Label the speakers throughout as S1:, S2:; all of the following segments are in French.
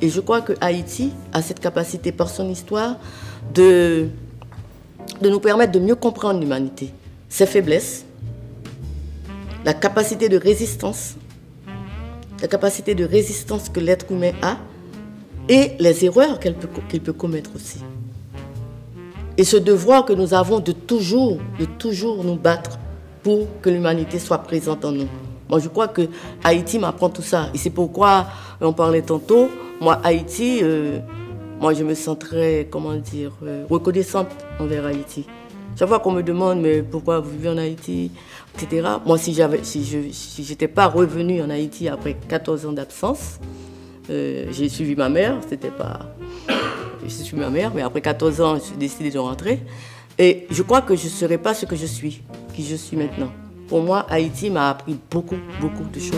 S1: Et je crois que Haïti a cette capacité, par son histoire, de nous permettre de mieux comprendre l'humanité, ses faiblesses, la capacité de résistance que l'être humain a et les erreurs qu'il peut commettre aussi. Et ce devoir que nous avons de toujours nous battre pour que l'humanité soit présente en nous. Moi, je crois que Haïti m'apprend tout ça. Et c'est pourquoi, on parlait tantôt, moi, Haïti, moi, je me sens très, reconnaissante envers Haïti. Chaque fois qu'on me demande, mais pourquoi vous vivez en Haïti, etc. Moi, si je n'étais pas revenue en Haïti après 14 ans d'absence, j'ai suivi ma mère, j'ai suivi ma mère, mais après 14 ans, j'ai décidé de rentrer. Et je crois que je ne serais pas ce que je suis, qui je suis maintenant. Pour moi, Haïti m'a appris beaucoup de choses.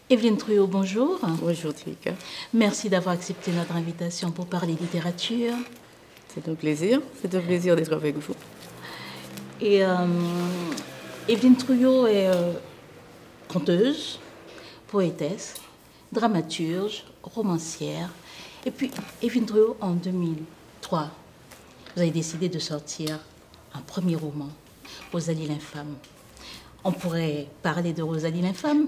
S2: Evelyne Trouillot, bonjour.
S1: Bonjour, Tika.
S2: Merci d'avoir accepté notre invitation pour parler littérature.
S1: C'est un plaisir d'être avec vous.
S2: Et Evelyne Trouillot est conteuse, poétesse, dramaturge, romancière. Et puis, Evelyne Trouillot, en 2003, vous avez décidé de sortir un premier roman, Rosalie l'infâme. On pourrait parler de Rosalie l'infâme,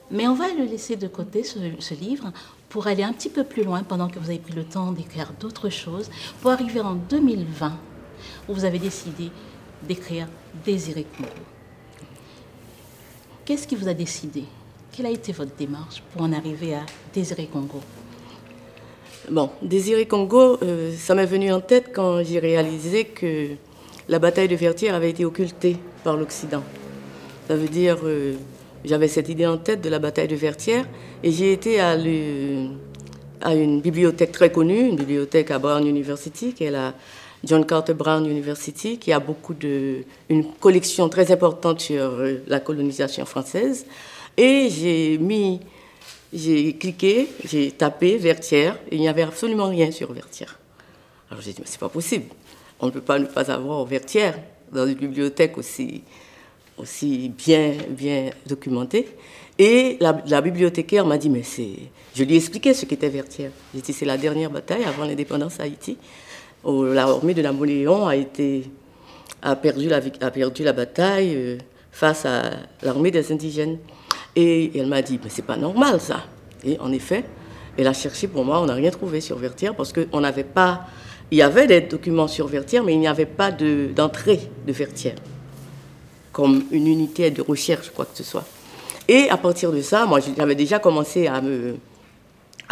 S2: mais on va le laisser de côté, ce livre, pour aller un petit peu plus loin pendant que vous avez pris le temps d'écrire d'autres choses, pour arriver en 2020, où vous avez décidé d'écrire Désiré Congo. Qu'est-ce qui vous a décidé? Quelle a été votre démarche pour en arriver à Désiré Congo?
S1: Bon, Désiré Congo, ça m'est venu en tête quand j'ai réalisé que la bataille de Vertières avait été occultée par l'Occident. Ça veut dire, j'avais cette idée en tête de la bataille de Vertières et j'ai été à une bibliothèque très connue, une bibliothèque à Brown University, qui est la John Carter Brown University, qui a une collection très importante sur la colonisation française. Et j'ai cliqué, j'ai tapé Vertières, et il n'y avait absolument rien sur Vertières. Alors j'ai dit, mais c'est pas possible. On ne peut pas ne pas avoir Vertières dans une bibliothèque aussi bien documentée. Et la bibliothécaire m'a dit, mais je lui ai expliqué ce qu'était Vertières. J'ai dit, c'est la dernière bataille avant l'indépendance Haïti. L'armée de Napoléon a perdu la bataille face à l'armée des indigènes. Et elle m'a dit, mais c'est pas normal ça. Et en effet, elle a cherché pour moi, on n'a rien trouvé sur Vertières parce qu'on n'avait pas. Il y avait des documents sur Vertières, mais il n'y avait pas d'entrée de Vertières, comme une unité de recherche, quoi que ce soit. Et à partir de ça, moi, j'avais déjà commencé à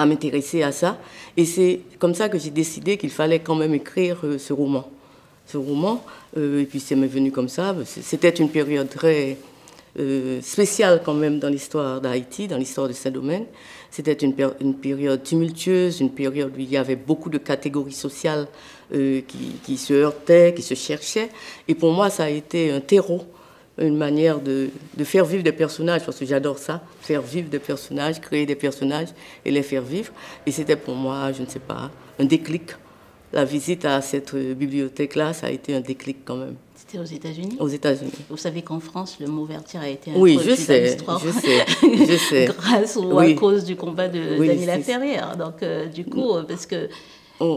S1: m'intéresser à ça. Et c'est comme ça que j'ai décidé qu'il fallait quand même écrire ce roman. Et puis c'est venu comme ça. C'était une période très spéciale quand même dans l'histoire d'Haïti, dans l'histoire de Saint-Domingue. C'était une période tumultueuse, une période où il y avait beaucoup de catégories sociales qui se heurtaient, qui se cherchaient. Et pour moi, ça a été un terreau, une manière de faire vivre des personnages, parce que j'adore ça, faire vivre des personnages, créer des personnages et les faire vivre. Et c'était pour moi, je ne sais pas, un déclic. La visite à cette bibliothèque-là, ça a été un déclic quand même.
S2: C'était aux États-Unis? Aux
S1: États-Unis.
S2: Vous savez qu'en France, le mot Vertières a été introduit dans l'histoire.
S1: Oui, je sais.
S2: Grâce ou à cause du combat de Daniela Ferrière. Donc, du coup, parce que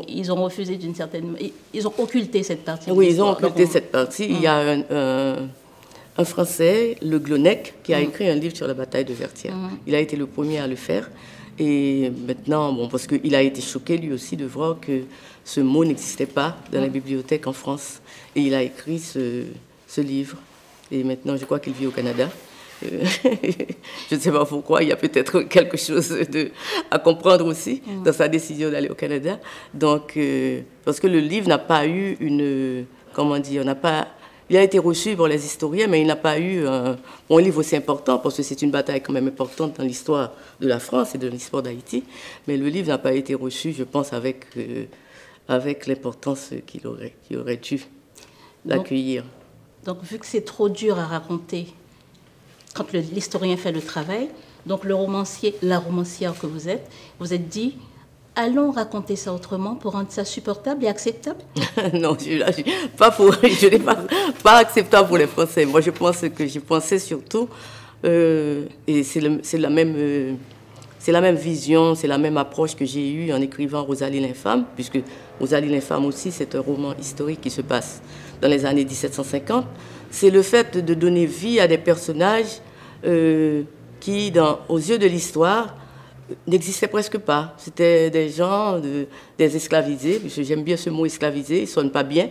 S2: ils ont refusé d'une certaine... Ils ont occulté cette partie.
S1: Oui, ils ont occulté cette partie. Il y a un Français, Le Glonec, qui a écrit un livre sur la bataille de Vertières. Il a été le premier à le faire. Et maintenant, parce qu'il a été choqué lui aussi de voir que ce mot n'existait pas dans la bibliothèque en France. Et il a écrit ce livre. Et maintenant, je crois qu'il vit au Canada. Je ne sais pas pourquoi, il y a peut-être quelque chose à comprendre aussi dans sa décision d'aller au Canada. Donc, parce que le livre n'a pas eu il a été reçu par les historiens, mais il n'a pas eu un livre aussi important, parce que c'est une bataille quand même importante dans l'histoire de la France et de l'histoire d'Haïti. Mais le livre n'a pas été reçu, je pense, avec l'importance qu'il aurait dû l'accueillir.
S2: Donc, vu que c'est trop dur à raconter, quand l'historien fait le travail, donc la romancière que vous êtes dit, allons raconter ça autrement pour rendre ça supportable et acceptable?
S1: Non, je n'ai pas acceptable pour les Français. Moi, je pense que j'ai pensé surtout, et c'est la même vision, c'est la même approche que j'ai eue en écrivant Rosalie l'infâme, puisque Rosalie l'infâme aussi, c'est un roman historique qui se passe dans les années 1750. C'est le fait de donner vie à des personnages qui, aux yeux de l'histoire, n'existaient presque pas. C'était des gens, des esclavisés, puisque j'aime bien ce mot esclavisé, il ne sonne pas bien,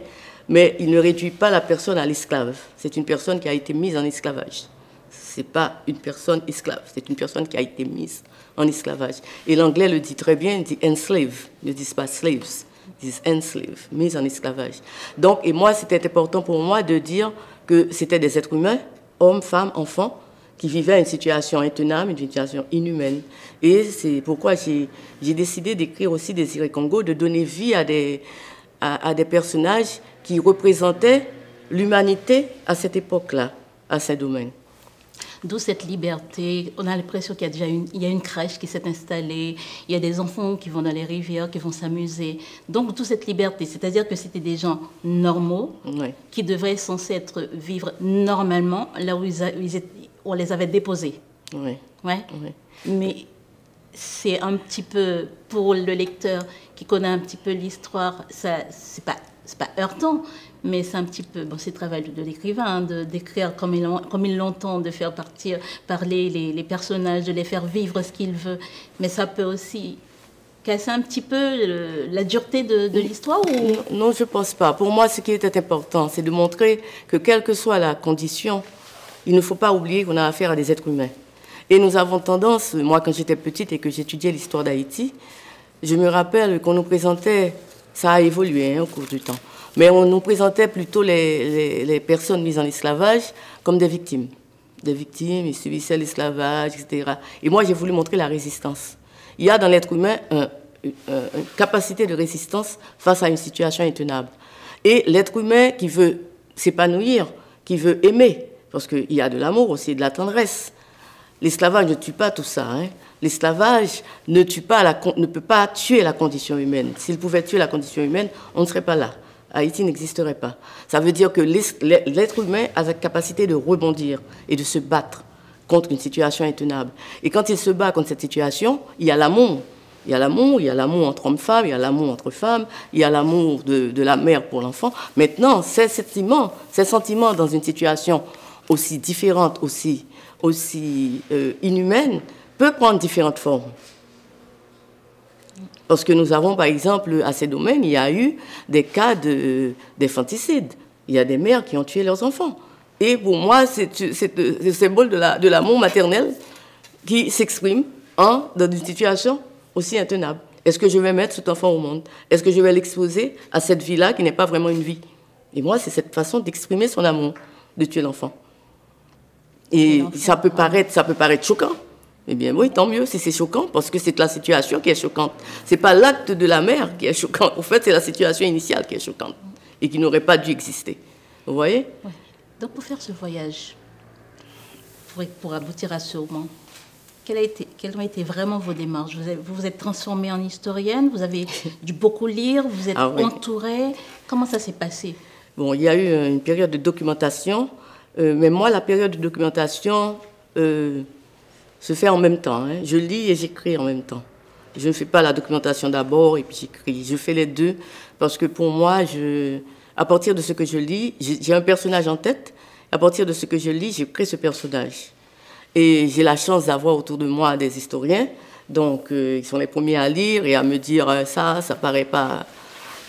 S1: mais il ne réduit pas la personne à l'esclave. C'est une personne qui a été mise en esclavage. Ce n'est pas une personne esclave, c'est une personne qui a été mise en esclavage. Et l'anglais le dit très bien, il dit enslave, ils ne disent pas slaves, ils disent enslave, mise en esclavage. Donc, et moi, c'était important pour moi de dire que c'était des êtres humains, hommes, femmes, enfants, qui vivaient une situation intenable, une situation inhumaine. Et c'est pourquoi j'ai décidé d'écrire aussi Désiré Congo, de donner vie à des personnages qui représentaient l'humanité à cette époque-là, à ces domaines.
S2: D'où cette liberté. On a l'impression qu'il y a déjà une crèche qui s'est installée, il y a des enfants qui vont dans les rivières, qui vont s'amuser. Donc, toute cette liberté, c'est-à-dire que c'était des gens normaux, oui, qui devraient censés vivre normalement là où on les avait déposés.
S1: Oui.
S2: Ouais.
S1: Oui.
S2: Mais c'est un petit peu, pour le lecteur qui connaît un petit peu l'histoire, c'est pas heurtant, mais c'est un petit peu, bon, c'est le travail de l'écrivain, hein, d'écrire comme il l'entend, de faire parler les personnages, de les faire vivre ce qu'il veut. Mais ça peut aussi casser un petit peu la dureté de l'histoire ou...
S1: Non, je ne pense pas. Pour moi, ce qui était important, c'est de montrer que quelle que soit la condition, il ne faut pas oublier qu'on a affaire à des êtres humains. Et nous avons tendance, moi quand j'étais petite et que j'étudiais l'histoire d'Haïti, je me rappelle qu'on nous présentait, ça a évolué au cours du temps, mais on nous présentait plutôt les personnes mises en esclavage comme des victimes. Des victimes, ils subissaient l'esclavage, etc. Et moi, j'ai voulu montrer la résistance. Il y a dans l'être humain une capacité de résistance face à une situation intenable. Et l'être humain qui veut s'épanouir, qui veut aimer, parce qu'il y a de l'amour aussi, de la tendresse. L'esclavage ne tue pas tout ça. Hein. L'esclavage ne peut pas tuer la condition humaine. S'il pouvait tuer la condition humaine, on ne serait pas là. Haïti n'existerait pas. Ça veut dire que l'être humain a la capacité de rebondir et de se battre contre une situation intenable. Et quand il se bat contre cette situation, il y a l'amour. Il y a l'amour entre hommes-femmes, il y a l'amour entre femmes, il y a l'amour de la mère pour l'enfant. Maintenant, ces sentiments dans une situation aussi différente, aussi inhumaine, peut prendre différentes formes. Parce que nous avons, par exemple, à ces domaines, il y a eu des cas d'infanticide. Il y a des mères qui ont tué leurs enfants. Et pour moi, c'est le symbole de l'amour maternel qui s'exprime dans une situation aussi intenable. Est-ce que je vais mettre cet enfant au monde? Est-ce que je vais l'exposer à cette vie-là qui n'est pas vraiment une vie? Et moi, c'est cette façon d'exprimer son amour, de tuer l'enfant. Et ça peut paraître choquant. Eh bien oui, tant mieux si c'est choquant, parce que c'est la situation qui est choquante. Ce n'est pas l'acte de la mère qui est choquant. En fait, c'est la situation initiale qui est choquante et qui n'aurait pas dû exister. Vous voyez?
S2: Ouais. Donc, pour faire ce voyage, pour aboutir à ce roman, quelles ont été vraiment vos démarches? Vous vous êtes transformée en historienne, vous avez dû beaucoup lire, vous êtes entourée. Comment ça s'est passé?
S1: Bon, il y a eu une période de documentation, mais moi, la période de documentation se fait en même temps. Hein. Je lis et j'écris en même temps. Je ne fais pas la documentation d'abord et puis j'écris. Je fais les deux parce que pour moi, à partir de ce que je lis, j'ai un personnage en tête. À partir de ce que je lis, je crée ce personnage. Et j'ai la chance d'avoir autour de moi des historiens. Donc, ils sont les premiers à lire et à me dire ça paraît pas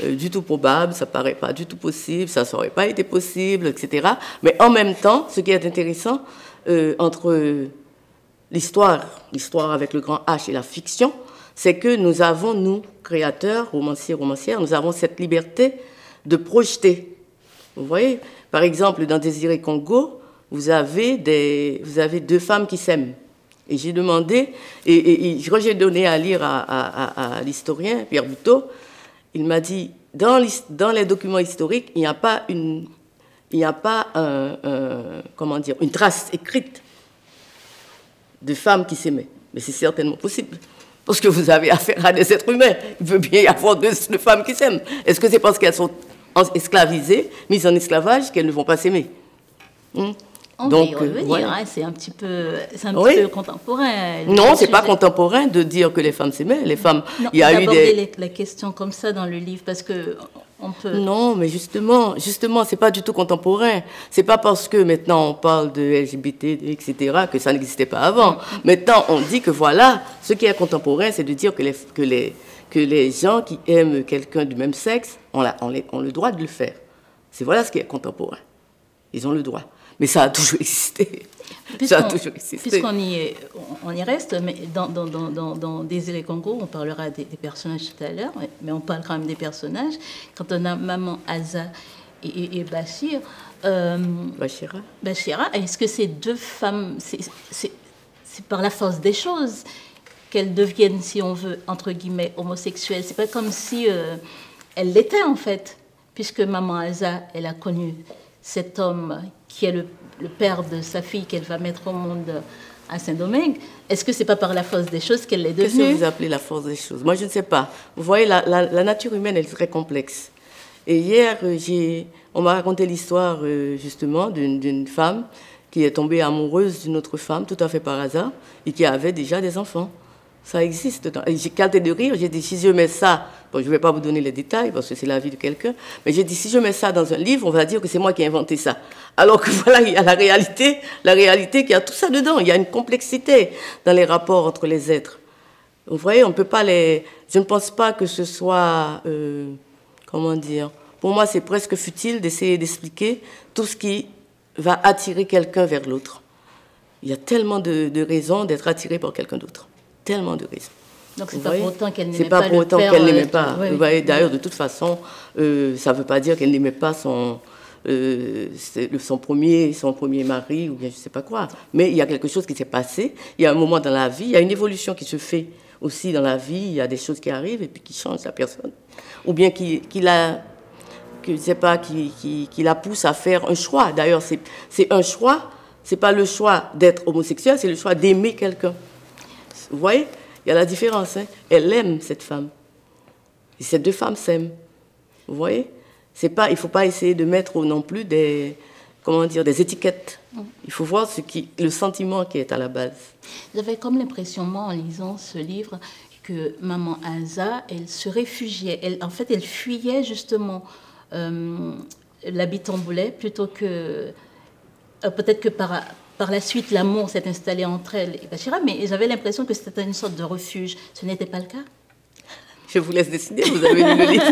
S1: du tout probable, ça paraît pas du tout possible, ça n'aurait pas été possible, etc. Mais en même temps, ce qui est intéressant entre l'histoire avec le grand H et la fiction, c'est que nous avons, nous, créateurs, romanciers, romancières, nous avons cette liberté de projeter. Vous voyez, par exemple, dans Désiré Congo, vous avez deux femmes qui s'aiment. Et j'ai demandé, et quand j'ai donné à lire à l'historien, Pierre Buteau, il m'a dit, dans les documents historiques, il n'y a pas une trace écrite de femmes qui s'aimaient. Mais c'est certainement possible. Parce que vous avez affaire à des êtres humains. Il peut bien y avoir deux femmes qui s'aiment. Est-ce que c'est parce qu'elles sont esclavisées, mises en esclavage, qu'elles ne vont pas s'aimer?
S2: On va y revenir, hein, c'est un petit peu contemporain.
S1: Non, c'est pas contemporain de dire que les femmes s'aimaient. Les femmes,
S2: non,
S1: il y a eu
S2: la question comme ça dans le livre, parce que on peut...
S1: Non, mais justement, c'est pas du tout contemporain. C'est pas parce que maintenant on parle de LGBT, etc., que ça n'existait pas avant. Maintenant, on dit que voilà, ce qui est contemporain, c'est de dire que les gens qui aiment quelqu'un du même sexe ont le droit de le faire. C'est voilà ce qui est contemporain. Ils ont le droit. Mais ça a toujours existé.
S2: Puisqu'on y reste, mais dans Désiré Congo, on parlera des personnages tout à l'heure, mais on parle quand même des personnages. Quand on a Maman Aza et Bachir, Bachira, est-ce que ces deux femmes, c'est par la force des choses qu'elles deviennent, si on veut, entre guillemets, homosexuelles? C'est pas comme si elles l'étaient, en fait, puisque Maman Aza, elle a connu cet homme qui est le père de sa fille qu'elle va mettre au monde à Saint-Domingue. Est-ce que c'est pas par la force des choses qu'elle est devenue?
S1: Qu'est-ce que vous appelez la force des choses? Moi, je ne sais pas. Vous voyez, la nature humaine est très complexe. Et hier, on m'a raconté l'histoire, justement, d'une femme qui est tombée amoureuse d'une autre femme, tout à fait par hasard, et qui avait déjà des enfants. Ça existe. J'ai éclaté de rire, j'ai dit, si je mets ça, bon, je ne vais pas vous donner les détails parce que c'est la vie de quelqu'un, mais j'ai dit, si je mets ça dans un livre, on va dire que c'est moi qui ai inventé ça. Alors que voilà, il y a la réalité qui a tout ça dedans. Il y a une complexité dans les rapports entre les êtres. Vous voyez, on ne peut pas je ne pense pas que ce soit, comment dire, pour moi c'est presque futile d'essayer d'expliquer tout ce qui va attirer quelqu'un vers l'autre. Il y a tellement de raisons d'être attiré par quelqu'un d'autre. Tellement de raisons.
S2: Donc c'est pas pour autant qu'elle n'aimait
S1: pas. C'est pas pour autant qu'elle n'aimait pas.
S2: Oui.
S1: Vous voyez, d'ailleurs, de toute façon, ça ne veut pas dire qu'elle n'aimait pas son premier mari ou bien je ne sais pas quoi. Mais il y a quelque chose qui s'est passé. Il y a un moment dans la vie, il y a une évolution qui se fait aussi dans la vie. Il y a des choses qui arrivent et puis qui changent la personne. Ou bien qui la pousse à faire un choix. D'ailleurs, c'est un choix. C'est pas le choix d'être homosexuel, c'est le choix d'aimer quelqu'un. Vous voyez, il y a la différence. Hein. Elle aime cette femme. Et ces deux femmes s'aiment. Vous voyez, il ne faut pas essayer de mettre non plus des étiquettes. Il faut voir le sentiment qui est à la base.
S2: J'avais comme l'impression, moi, en lisant ce livre, que Maman Aza, elle se réfugiait. Elle fuyait justement l'habit Tamboulet plutôt que... peut-être que par la suite, l'amour s'est installé entre elle et Bachira, mais j'avais l'impression que c'était une sorte de refuge. Ce n'était pas le cas?
S1: Je vous laisse décider, vous avez lu le livre.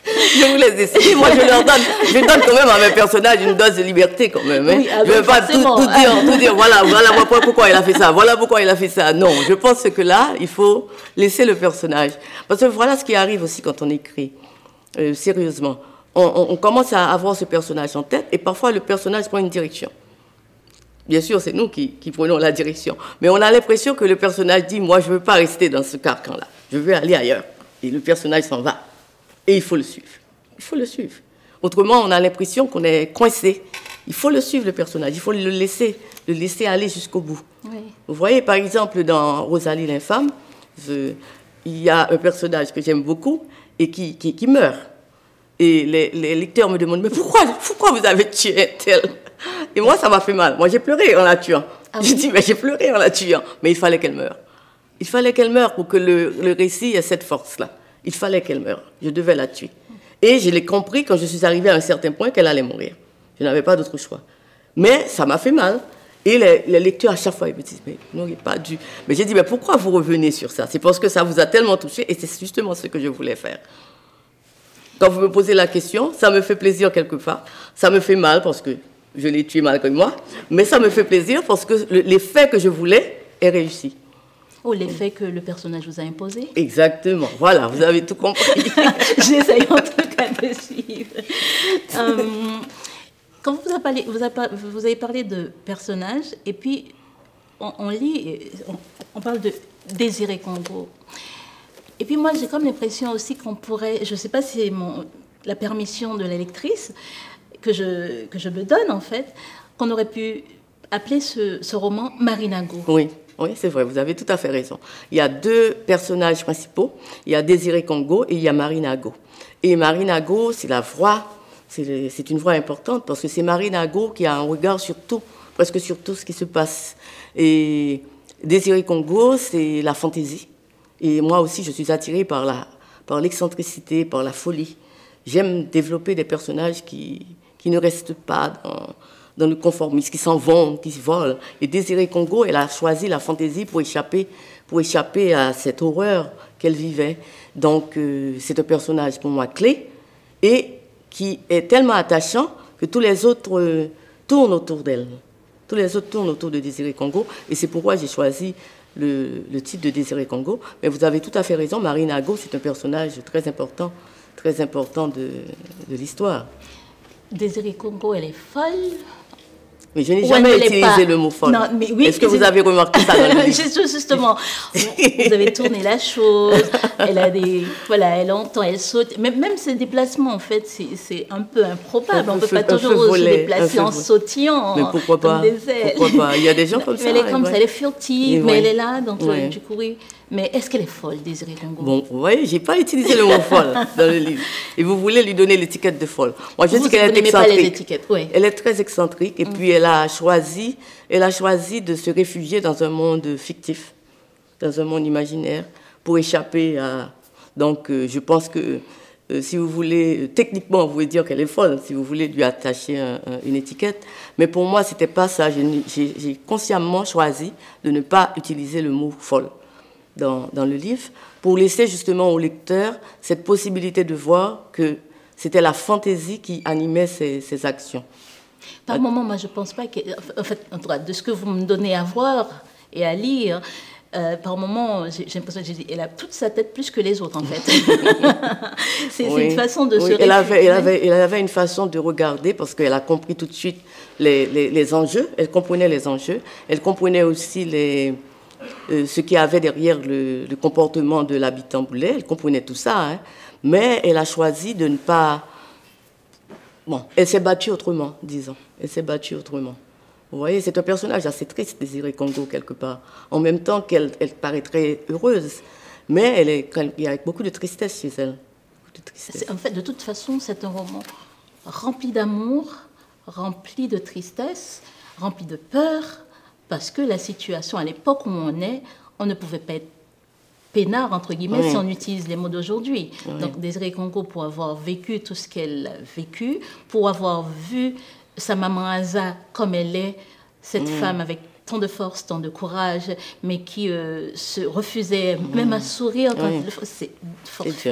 S1: Je vous laisse décider. Moi, je donne quand même à mes personnages une dose de liberté quand même. Hein. Oui, je ne vais pas tout dire. Voilà pourquoi il a fait ça. Voilà pourquoi il a fait ça. Non, je pense que là, il faut laisser le personnage. Parce que voilà ce qui arrive aussi quand on écrit, sérieusement. On commence à avoir ce personnage en tête et parfois le personnage prend une direction. Bien sûr, c'est nous qui prenons la direction. Mais on a l'impression que le personnage dit « Moi, je ne veux pas rester dans ce carcan-là. Je veux aller ailleurs. » Et le personnage s'en va. Et il faut le suivre. Il faut le suivre. Autrement, on a l'impression qu'on est coincé. Il faut le suivre, le personnage. Il faut le laisser aller jusqu'au bout. Oui. Vous voyez, par exemple, dans Rosalie l'infâme, il y a un personnage que j'aime beaucoup et qui meurt. Et les lecteurs me demandent, mais pourquoi vous avez tué un tel? Et moi, ça m'a fait mal. Moi, j'ai pleuré en la tuant. Je dis, mais j'ai pleuré en la tuant. Mais il fallait qu'elle meure. Il fallait qu'elle meure pour que le récit ait cette force-là. Il fallait qu'elle meure. Je devais la tuer. Et je l'ai compris quand je suis arrivée à un certain point qu'elle allait mourir. Je n'avais pas d'autre choix. Mais ça m'a fait mal. Et les lecteurs, à chaque fois, ils me disent, mais vous n'auriez pas dû. Mais j'ai dit, mais pourquoi vous revenez sur ça? C'est parce que ça vous a tellement touché et c'est justement ce que je voulais faire. Quand vous me posez la question, ça me fait plaisir quelque part. Ça me fait mal parce que je l'ai tué malgré moi. Mais ça me fait plaisir parce que l'effet que je voulais est réussi.
S2: Oh, l'effet que le personnage vous a imposé?
S1: Exactement. Voilà, vous avez tout compris.
S2: J'essaye en tout cas de suivre. Quand vous avez parlé de personnages, et puis on lit, on parle de Désiré Congo. Et puis moi, j'ai comme l'impression aussi qu'on pourrait, je ne sais pas si c'est la permission de la lectrice que je me donne en fait, qu'on aurait pu appelé ce roman Marinago.
S1: Oui, oui, c'est vrai, vous avez tout à fait raison. Il y a deux personnages principaux, il y a Désiré Congo et il y a Marinago. Et Marinago, c'est la voix, c'est une voix importante parce que c'est Marinago qui a un regard sur tout, presque sur tout ce qui se passe. Et Désiré Congo, c'est la fantaisie. Et moi aussi, je suis attirée par l'excentricité, par la folie. J'aime développer des personnages qui ne restent pas dans le conformisme, qui s'en vont, qui se volent. Et Désiré Congo, elle a choisi la fantaisie pour échapper à cette horreur qu'elle vivait. Donc, c'est un personnage pour moi clé et qui est tellement attachant que tous les autres tournent autour d'elle. Tous les autres tournent autour de Désiré Congo. Et c'est pourquoi j'ai choisi le titre de Désiré Congo. Mais vous avez tout à fait raison, Marinago, c'est un personnage très important de l'histoire.
S2: Désiré Congo, elle est folle.
S1: Mais je n'ai jamais utilisé le mot folle.
S2: Oui,
S1: est-ce que vous avez remarqué ça dans le livre?
S2: Justement, vous avez tourné la chose. Elle a elle entend, elle saute. Même ses déplacements, en fait, c'est un peu improbable. On ne peut pas toujours se déplacer en sautillant.
S1: Mais pourquoi pas? Pourquoi pas? Il y a des gens comme ça.
S2: Elle est comme ça, elle est furtive, mais elle est là, donc du coup, oui. Mais est-ce qu'elle est folle, Désiré Congo?
S1: Bon, vous voyez, je n'ai pas utilisé le mot folle dans le livre. Et vous voulez lui donner l'étiquette de folle. Moi, je dis qu'elle est excentrique. Pas les étiquettes, oui. Elle est très excentrique. Et puis, elle a choisi de se réfugier dans un monde fictif, dans un monde imaginaire, pour échapper à... Donc, je pense que, si vous voulez, techniquement, vous pouvez dire qu'elle est folle, si vous voulez lui attacher une étiquette. Mais pour moi, ce n'était pas ça. J'ai consciemment choisi de ne pas utiliser le mot folle dans le livre, pour laisser justement au lecteur cette possibilité de voir que c'était la fantaisie qui animait ses actions.
S2: Par moment, moi, je ne pense pas que... En fait, en tout cas, de ce que vous me donnez à voir et à lire, par moment, j'ai l'impression qu'elle a toute sa tête plus que les autres, en fait. C'est une façon de se réfugier.
S1: Elle avait une façon de regarder parce qu'elle a compris tout de suite les enjeux. Elle comprenait les enjeux. Elle comprenait aussi ce qu'il y avait derrière le comportement de l'habitant Boulet. Elle comprenait tout ça, hein. Mais elle a choisi de ne pas... Bon, elle s'est battue autrement, disons. Elle s'est battue autrement. Vous voyez, c'est un personnage assez triste, Désiré Congo, quelque part. En même temps qu'elle paraît très heureuse, mais il y a beaucoup de tristesse chez elle.
S2: En fait, de toute façon, c'est un roman rempli d'amour, rempli de tristesse, rempli de peur, parce que la situation, à l'époque où on est, on ne pouvait pas être peinard, entre guillemets, si on utilise les mots d'aujourd'hui. Donc, Désiré Congo, pour avoir vécu tout ce qu'elle a vécu, pour avoir vu sa maman Aza comme elle est, cette femme avec tant de force, tant de courage, mais qui se refusait même à sourire.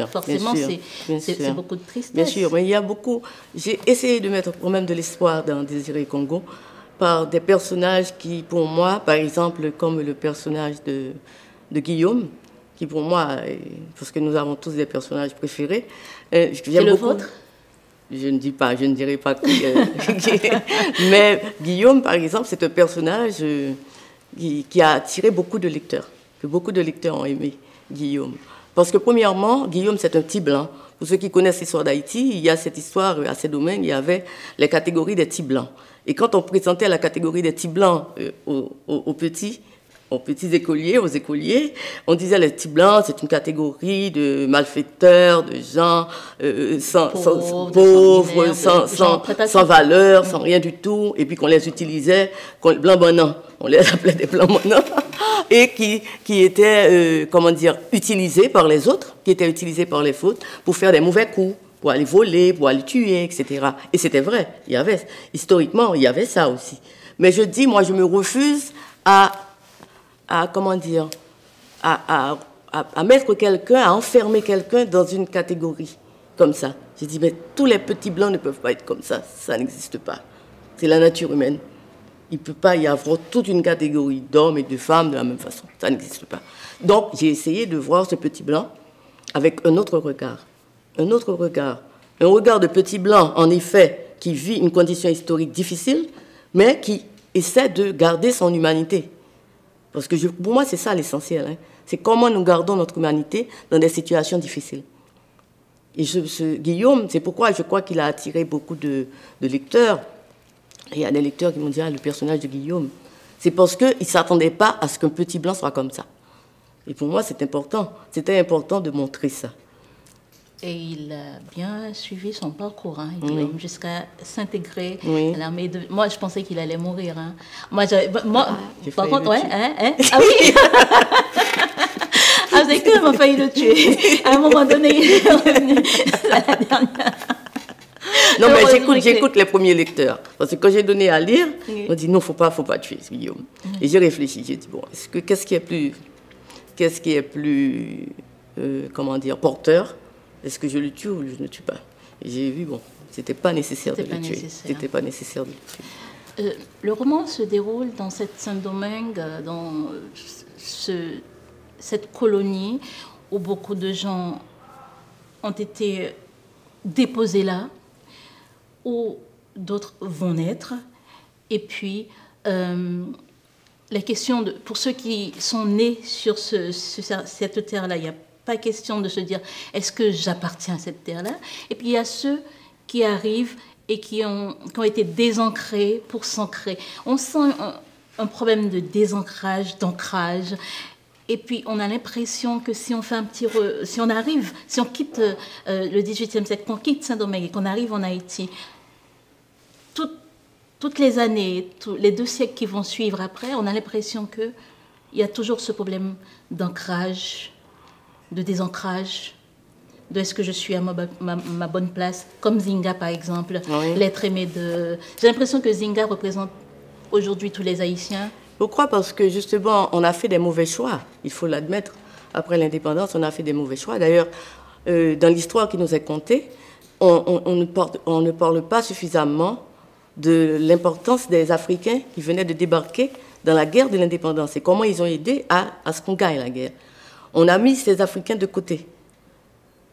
S2: Forcément, c'est beaucoup de tristesse.
S1: Bien sûr, mais il y a beaucoup... J'ai essayé de mettre quand même de l'espoir dans Désiré Congo, par des personnages qui, pour moi, par exemple, comme le personnage de Guillaume, qui pour moi, parce que nous avons tous des personnages préférés.
S2: C'est le vôtre?
S1: Je ne dirai pas qui. Mais Guillaume, par exemple, c'est un personnage qui a attiré beaucoup de lecteurs, que beaucoup de lecteurs ont aimé Guillaume. Parce que premièrement, Guillaume, c'est un petit blanc. Pour ceux qui connaissent l'histoire d'Haïti, il y a cette histoire, à ces domaines, il y avait les catégories des petits blancs. Et quand on présentait la catégorie des petits blancs aux petits écoliers, aux écoliers, on disait les petits blancs, c'est une catégorie de malfaiteurs, de gens pauvres, sans valeur, sans rien du tout, et puis qu'on les utilisait, blancs bonnants, on les appelait des blancs bonnants, et qui étaient, utilisés par les autres, qui étaient utilisés par les fautes pour faire des mauvais coups, pour aller voler, pour aller tuer, etc. Et c'était vrai, historiquement, il y avait ça aussi. Mais je dis, moi, je me refuse à mettre quelqu'un, à enfermer quelqu'un dans une catégorie comme ça. Je dis, mais tous les petits blancs ne peuvent pas être comme ça n'existe pas. C'est la nature humaine. Il ne peut pas y avoir toute une catégorie d'hommes et de femmes de la même façon. Ça n'existe pas. Donc, j'ai essayé de voir ce petit blanc avec un autre regard. Un autre regard. Un regard de petit blanc, en effet, qui vit une condition historique difficile, mais qui essaie de garder son humanité. Parce que pour moi, c'est ça l'essentiel. Hein. C'est comment nous gardons notre humanité dans des situations difficiles. Et Guillaume, c'est pourquoi je crois qu'il a attiré beaucoup de lecteurs. Et il y a des lecteurs qui m'ont dit, ah, le personnage de Guillaume, c'est parce qu'ils ne s'attendaient pas à ce qu'un petit blanc soit comme ça. Et pour moi, c'est important. C'était important de montrer ça.
S2: Et il a bien suivi son parcours, hein, Guillaume, jusqu'à s'intégrer à l'armée de... Moi, je pensais qu'il allait mourir. Hein. Par contre, ouais, ah oui. Ah, vous avez quand même failli le tuer. À un moment donné, il est revenu. La dernière.
S1: Non, mais j'écoute les premiers lecteurs. Parce que quand j'ai donné à lire, on dit non, faut pas tuer Guillaume. Et j'ai réfléchi, j'ai dit, bon, qu'est-ce qui est plus, comment dire, porteur? Est-ce que je le tue ou je ne le tue pas? Et j'ai vu, bon, c'était pas nécessaire de le tuer. C'était pas nécessaire de le tuer.
S2: Le roman se déroule dans cette Saint-Domingue, dans cette colonie où beaucoup de gens ont été déposés là, où d'autres vont naître. Et puis, la question pour ceux qui sont nés sur cette terre-là, il n'y a pas question de se dire est-ce que j'appartiens à cette terre-là. Et puis il y a ceux qui arrivent et qui ont été désancrés pour s'ancrer. On sent un problème de désancrage, d'ancrage. Et puis on a l'impression que si on fait si on quitte le XVIIIe siècle, qu'on quitte Saint-Domingue et qu'on arrive en Haïti, toutes les années, les 2 siècles qui vont suivre après, on a l'impression qu'il y a toujours ce problème d'ancrage, de désancrage, de est-ce que je suis à ma bonne place, comme Zinga par exemple, l'être aimé de... J'ai l'impression que Zinga représente aujourd'hui tous les Haïtiens.
S1: Pourquoi? Parce que justement, on a fait des mauvais choix, il faut l'admettre. Après l'indépendance, on a fait des mauvais choix. D'ailleurs, dans l'histoire qui nous est contée, on ne parle pas suffisamment de l'importance des Africains qui venaient de débarquer dans la guerre de l'indépendance et comment ils ont aidé à ce qu'on gagne la guerre. On a mis ces Africains de côté.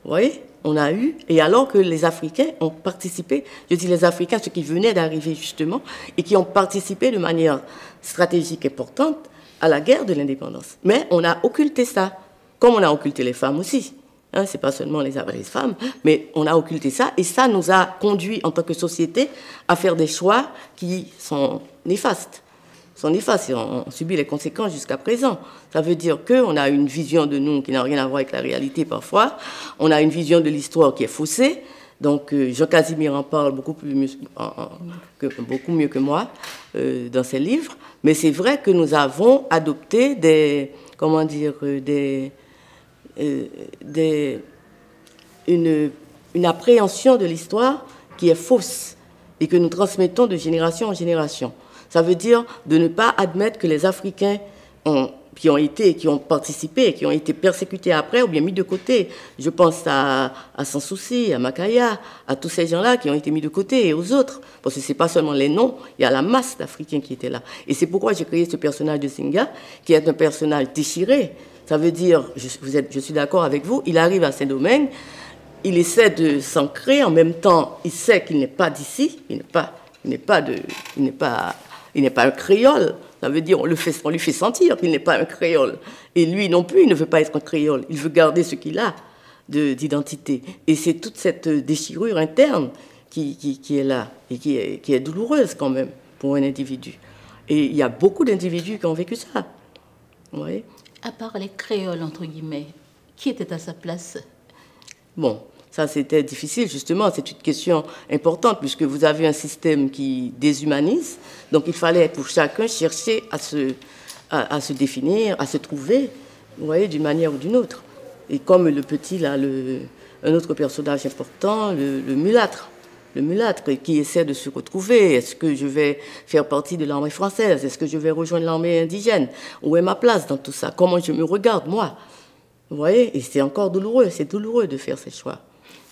S1: Vous voyez? On a eu, et alors que les Africains ont participé, je dis les Africains, ceux qui venaient d'arriver justement, et qui ont participé de manière stratégique importante à la guerre de l'indépendance. Mais on a occulté ça, comme on a occulté les femmes aussi. Hein, c'est pas seulement les femmes, mais on a occulté ça, et ça nous a conduit en tant que société à faire des choix qui sont néfastes. Et on subit les conséquences jusqu'à présent. Ça veut dire qu'on a une vision de nous qui n'a rien à voir avec la réalité parfois. On a une vision de l'histoire qui est faussée. Donc Jean Casimir en parle beaucoup mieux que moi dans ses livres. Mais c'est vrai que nous avons adopté une appréhension de l'histoire qui est fausse et que nous transmettons de génération en génération. Ça veut dire de ne pas admettre que les Africains qui ont participé, qui ont été persécutés après, ou bien mis de côté. Je pense à Sans Souci, à Makaya, à tous ces gens-là qui ont été mis de côté, et aux autres. Parce que ce n'est pas seulement les noms, il y a la masse d'Africains qui étaient là. Et c'est pourquoi j'ai créé ce personnage de Zinga, qui est un personnage déchiré. Ça veut dire, je suis d'accord avec vous, il arrive à Saint-Domingue, il essaie de s'ancrer, en même temps, il sait qu'il n'est pas d'ici, il n'est pas un créole. Ça veut dire on lui fait sentir qu'il n'est pas un créole. Et lui non plus, il ne veut pas être un créole. Il veut garder ce qu'il a d'identité. Et c'est toute cette déchirure interne qui est là et qui est douloureuse quand même pour un individu. Et il y a beaucoup d'individus qui ont vécu ça. Vous voyez?
S2: À part les créoles, entre guillemets, qui était à sa place?
S1: Bon, ça c'était difficile, justement, c'est une question importante, puisque vous avez un système qui déshumanise, donc il fallait pour chacun chercher à se définir, à se trouver, vous voyez, d'une manière ou d'une autre. Et comme le petit, là, un autre personnage important, le mulâtre, qui essaie de se retrouver. Est-ce que je vais faire partie de l'armée française? Est-ce que je vais rejoindre l'armée indigène? Où est ma place dans tout ça? Comment je me regarde, moi? Vous voyez? Et c'est encore douloureux, c'est douloureux de faire ces choix.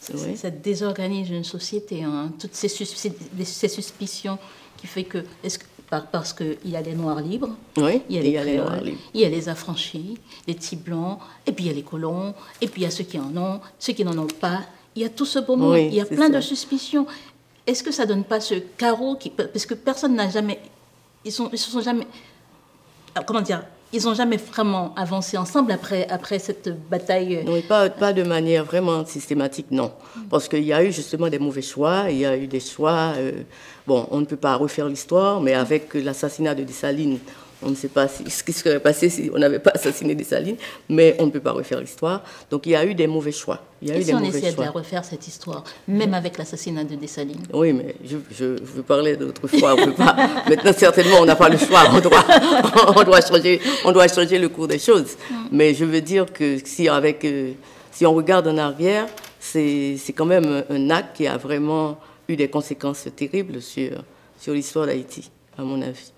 S2: Ça désorganise une société, hein. Toutes ces suspicions qui fait que, parce qu'il y a les Noirs libres,
S1: oui,
S2: il y a les Noirs libres, il y a les affranchis, les petits blancs, et puis il y a les colons, et puis il y a ceux qui en ont, ceux qui n'en ont pas. Il y a tout ce beau monde, il y a plein de suspicions. Est-ce que ça ne donne pas ce carreau parce que personne n'a jamais... Ils se sont jamais... Comment dire? ils n'ont jamais vraiment avancé ensemble après cette bataille.
S1: Non, pas de manière vraiment systématique, non. Parce qu'il y a eu justement des mauvais choix, il y a eu des choix... bon, on ne peut pas refaire l'histoire, mais avec l'assassinat de Dessalines, on ne sait pas ce qui serait passé si on n'avait pas assassiné Dessalines, mais on ne peut pas refaire l'histoire. Donc il y a eu des mauvais choix.
S2: Et si on essayait de la refaire, cette histoire, même avec l'assassinat de Dessalines?
S1: Oui, mais je veux parler d'autre fois, on peut pas. Maintenant, certainement, on n'a pas le choix. On doit changer le cours des choses. Mais je veux dire que si on regarde en arrière, c'est quand même un acte qui a vraiment eu des conséquences terribles sur l'histoire d'Haïti, à mon avis.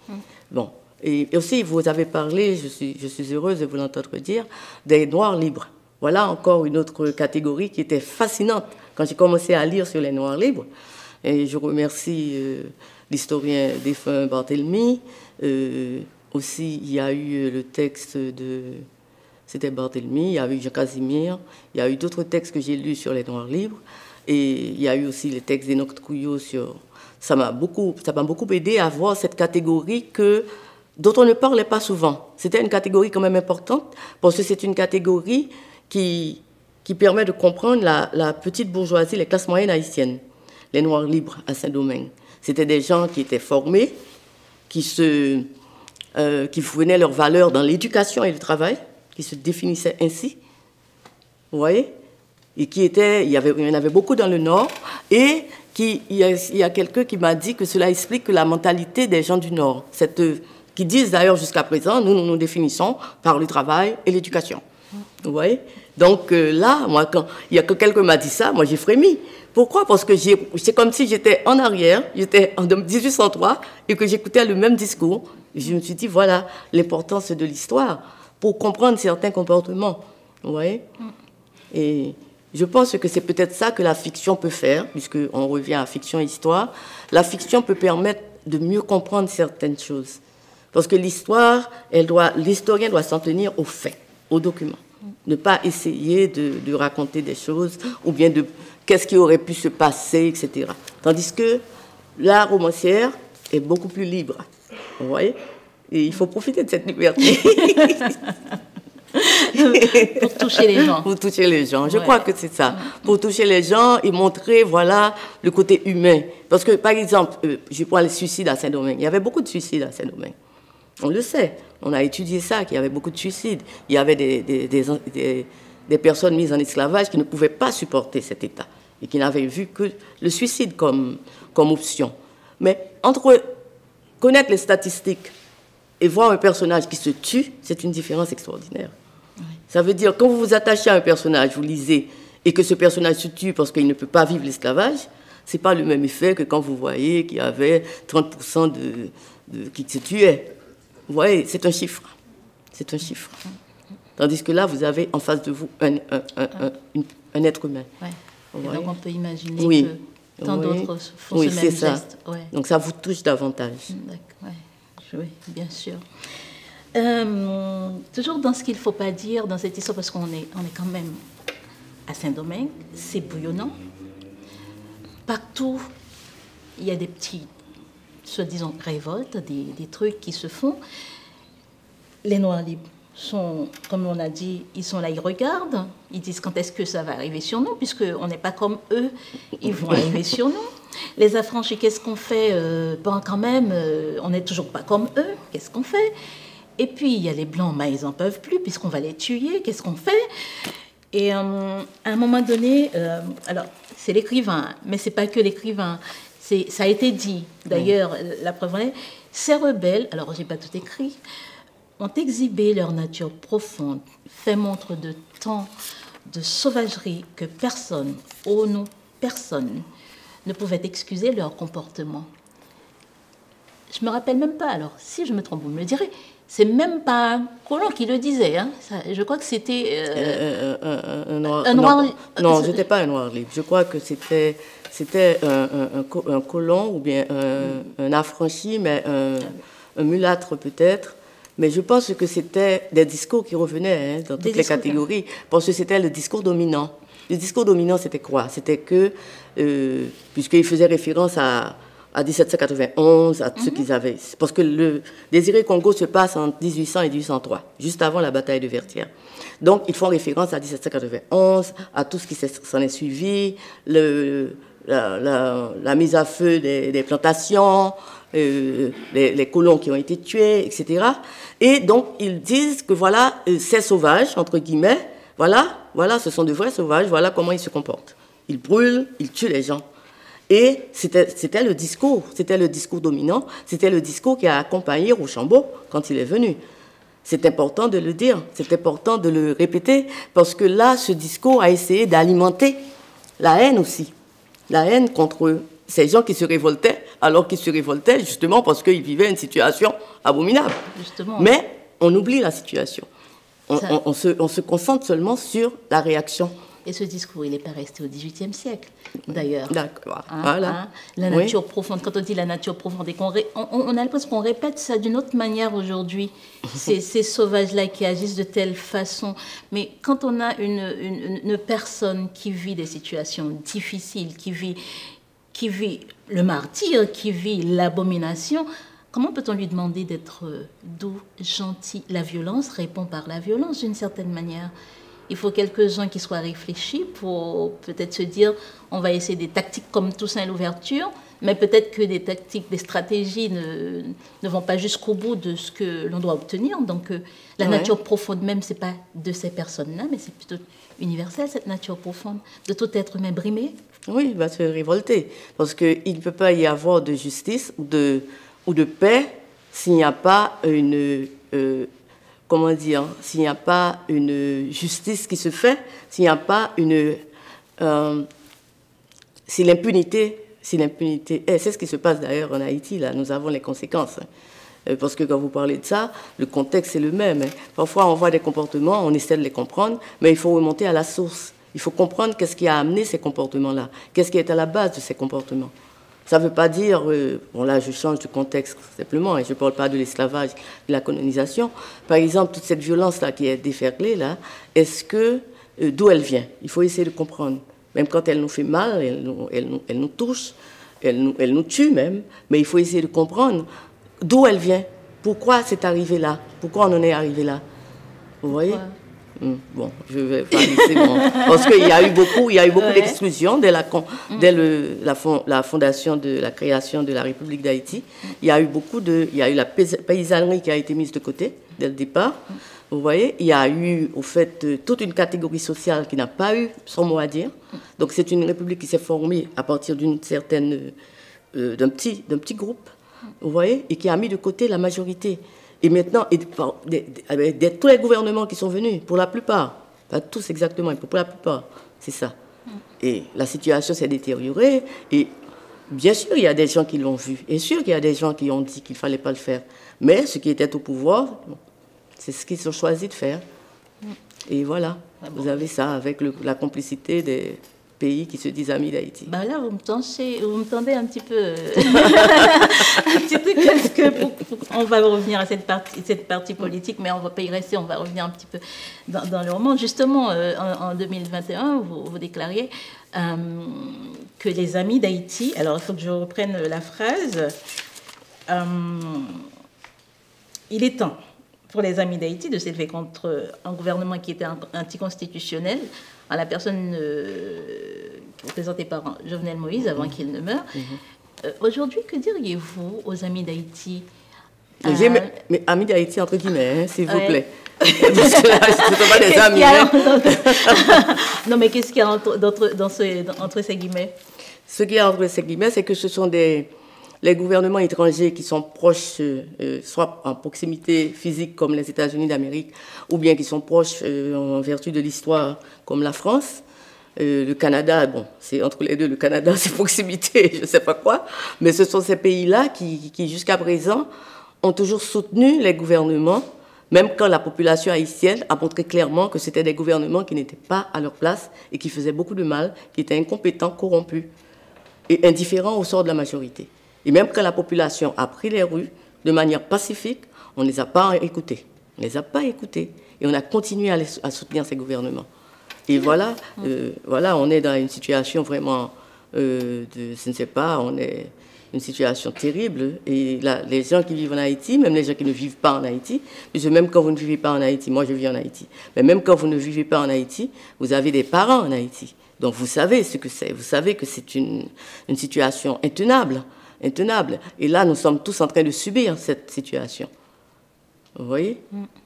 S1: Bon. Et aussi, vous avez parlé, je suis heureuse de vous l'entendre dire, des Noirs libres. Voilà encore une autre catégorie qui était fascinante quand j'ai commencé à lire sur les Noirs libres. Et je remercie l'historien défunt Barthélemy. Aussi, il y a eu le texte de... C'était Barthélemy, il y a eu Jean Casimir, il y a eu d'autres textes que j'ai lus sur les Noirs libres. Et il y a eu aussi les textes d'Enoch Trouillot sur... Ça m'a beaucoup aidé à voir cette catégorie dont on ne parlait pas souvent. C'était une catégorie quand même importante, parce que c'est une catégorie qui permet de comprendre la petite bourgeoisie, les classes moyennes haïtiennes, les Noirs libres à Saint-Domingue. C'était des gens qui étaient formés, qui prenaient leurs valeurs dans l'éducation et le travail, qui se définissaient ainsi, vous voyez, et il y en avait beaucoup dans le Nord, et il y a quelqu'un qui m'a dit que cela explique que la mentalité des gens du Nord, qui disent d'ailleurs jusqu'à présent, nous définissons par le travail et l'éducation. Vous voyez? Donc là, moi, quand il y a que quelqu'un m'a dit ça, moi j'ai frémi. Pourquoi? Parce que c'est comme si j'étais en arrière, j'étais en 1803 et que j'écoutais le même discours. Je me suis dit, voilà l'importance de l'histoire pour comprendre certains comportements. Vous voyez? Et je pense que c'est peut-être ça que la fiction peut faire, puisqu'on revient à fiction et histoire. La fiction peut permettre de mieux comprendre certaines choses. Parce que l'historien doit s'en tenir aux faits, aux documents. Ne pas essayer de raconter des choses, ou bien de qu'est-ce qui aurait pu se passer, etc. Tandis que la romancière est beaucoup plus libre. Vous voyez? Et il faut profiter de cette liberté.
S2: Pour toucher les gens.
S1: Pour toucher les gens. Je crois que c'est ça. Pour toucher les gens et montrer, voilà, le côté humain. Parce que, par exemple, je prends les suicides à Saint-Domingue. Il y avait beaucoup de suicides à Saint-Domingue. On le sait. On a étudié ça, qu'il y avait beaucoup de suicides. Il y avait des personnes mises en esclavage qui ne pouvaient pas supporter cet état et qui n'avaient vu que le suicide comme option. Mais entre connaître les statistiques et voir un personnage qui se tue, c'est une différence extraordinaire. Oui. Ça veut dire, quand vous vous attachez à un personnage, vous lisez, et que ce personnage se tue parce qu'il ne peut pas vivre l'esclavage, ce n'est pas le même effet que quand vous voyez qu'il y avait 30% qui se tuaient. Vous voyez, c'est un chiffre. C'est un chiffre. Tandis que là, vous avez en face de vous un être humain.
S2: Ouais. Et donc on peut imaginer que tant d'autres font ce même geste.
S1: Ouais. Donc ça vous touche davantage.
S2: Oui, bien sûr. Toujours dans ce qu'il ne faut pas dire dans cette histoire, parce qu'on est quand même à Saint-Domingue, c'est bouillonnant. Partout, il y a des petits, soi-disant, révoltes, des trucs qui se font. Les Noirs libres sont, comme on a dit, ils sont là, ils regardent, ils disent quand est-ce que ça va arriver sur nous, puisqu'on n'est pas comme eux, ils vont arriver sur nous. Les affranchis, qu'est-ce qu'on fait? Bon, quand même, on n'est toujours pas comme eux, qu'est-ce qu'on fait? Et puis, il y a les Blancs, ils n'en peuvent plus, puisqu'on va les tuer, qu'est-ce qu'on fait? Et à un moment donné, alors, c'est l'écrivain, mais ce n'est pas que l'écrivain, ça a été dit, d'ailleurs, la preuve en est, ces rebelles, alors je n'ai pas tout écrit, ont exhibé leur nature profonde, fait montre de tant de sauvagerie que personne, oh non, personne, ne pouvait excuser leur comportement. Je ne me rappelle même pas, alors si je me trompe, vous me le direz, c'est même pas un colon qui le disait, hein. Ça, je crois que c'était...
S1: un noir... Non, je n'étais pas un noir libre, je crois que c'était un colon ou bien un affranchi, mais un mulâtre peut-être. Mais je pense que c'était des discours qui revenaient dans toutes les catégories, parce que c'était le discours dominant. Le discours dominant, c'était quoi? C'était que, puisqu'il faisait référence à 1791, à ce qu'ils avaient. Parce que le Désiré Congo se passe en 1800 et 1803, juste avant la bataille de Vertières. Donc, ils font référence à 1791, à tout ce qui s'en est suivi, la mise à feu des plantations, les colons qui ont été tués, etc. Et donc, ils disent que voilà, ces sauvages, entre guillemets, voilà, ce sont de vrais sauvages, voilà comment ils se comportent. Ils brûlent, ils tuent les gens. Et c'était le discours dominant, c'était le discours qui a accompagné Rochambeau quand il est venu. C'est important de le dire, c'est important de le répéter, parce que là, ce discours a essayé d'alimenter la haine aussi. La haine contre ces gens qui se révoltaient, alors qu'ils se révoltaient justement parce qu'ils vivaient une situation abominable. Justement. Mais on oublie la situation. On se concentre seulement sur la réaction.
S2: Et ce discours, il n'est pas resté au XVIIIe siècle, d'ailleurs.
S1: D'accord. Voilà.
S2: La nature profonde. Quand on dit la nature profonde, et on a l'impression qu'on répète ça d'une autre manière aujourd'hui, ces sauvages-là qui agissent de telle façon. Mais quand on a une personne qui vit des situations difficiles, qui vit le martyre, qui vit l'abomination, comment peut-on lui demander d'être doux, gentil? La violence répond par la violence, d'une certaine manière. Il faut quelques gens qui soient réfléchis pour peut-être se dire on va essayer des tactiques comme Toussaint et l'ouverture, mais peut-être que des tactiques, des stratégies ne vont pas jusqu'au bout de ce que l'on doit obtenir. Donc la nature profonde même, ce n'est pas de ces personnes-là, mais c'est plutôt universel, cette nature profonde, de tout être humain brimé.
S1: Oui, il va se révolter, parce qu'il ne peut pas y avoir de justice ou de paix s'il n'y a pas s'il n'y a pas une justice qui se fait, s'il n'y a pas si l'impunité, c'est ce qui se passe d'ailleurs en Haïti, là, nous avons les conséquences. Parce que quand vous parlez de ça, le contexte est le même. Parfois, on voit des comportements, on essaie de les comprendre, mais il faut remonter à la source. Il faut comprendre qu'est-ce qui a amené ces comportements-là, qu'est-ce qui est à la base de ces comportements. Ça ne veut pas dire, bon là je change de contexte simplement, et je ne parle pas de l'esclavage, de la colonisation. Par exemple, toute cette violence-là qui est déferlée, là, d'où elle vient? Il faut essayer de comprendre. Même quand elle nous fait mal, elle nous touche, elle nous tue même, mais il faut essayer de comprendre d'où elle vient, pourquoi c'est arrivé là, pourquoi on en est arrivé là. Vous voyez? Bon, je vais pas laisser parce qu'il y a eu beaucoup d'exclusions dès la fondation de la création de la République d'Haïti. Il y a eu la paysannerie qui a été mise de côté dès le départ. Vous voyez, il y a eu au fait toute une catégorie sociale qui n'a pas eu son mot à dire. Donc c'est une république qui s'est formée à partir d'un petit groupe. Vous voyez, et qui a mis de côté la majorité. Et maintenant, tous les gouvernements qui sont venus, pour la plupart, pas tous exactement, mais pour la plupart, c'est ça. Et la situation s'est détériorée. Et bien sûr, il y a des gens qui l'ont vu. Et sûr qu'il y a des gens qui ont dit qu'il ne fallait pas le faire. Mais ceux qui étaient au pouvoir, c'est ce qu'ils ont choisi de faire. Et voilà, vous avez ça avec la complicité des pays qui se disent amis d'Haïti.
S2: Bah là, vous me tendez un petit peu, un petit truc, parce que on va revenir à cette partie politique, mais on ne va pas y rester, on va revenir un petit peu dans le roman. Justement, en 2021, vous déclariez que les amis d'Haïti, alors il faut que je reprenne la phrase, il est temps pour les amis d'Haïti de s'élever contre un gouvernement qui était anticonstitutionnel, à la personne représentée par Jovenel Moïse avant qu'il ne meure. Aujourd'hui, que diriez-vous aux amis d'Haïti?
S1: Mais amis d'Haïti, entre guillemets, s'il vous plaît. Parce que là, ce ne sont pas des amis.
S2: Non, mais qu'est-ce qu'il y a entre ces guillemets?
S1: Ce qu'il y a entre ces guillemets, c'est que ce sont les gouvernements étrangers qui sont proches, soit en proximité physique comme les États-Unis d'Amérique, ou bien qui sont proches en vertu de l'histoire comme la France. Le Canada, bon, c'est entre les deux, le Canada, c'est proximité, je ne sais pas quoi, mais ce sont ces pays-là qui jusqu'à présent, ont toujours soutenu les gouvernements, même quand la population haïtienne a montré clairement que c'était des gouvernements qui n'étaient pas à leur place et qui faisaient beaucoup de mal, qui étaient incompétents, corrompus et indifférents au sort de la majorité. Et même quand la population a pris les rues de manière pacifique, on ne les a pas écoutés. On ne les a pas écoutés. Et on a continué à soutenir ces gouvernements. Et voilà, on est dans une situation vraiment je ne sais pas, une situation terrible. Et là, les gens qui vivent en Haïti, même les gens qui ne vivent pas en Haïti, puisque même quand vous ne vivez pas en Haïti, moi je vis en Haïti, mais même quand vous ne vivez pas en Haïti, vous avez des parents en Haïti. Donc vous savez ce que c'est. Vous savez que c'est une situation intenable. Et là, nous sommes tous en train de subir cette situation. Vous voyez?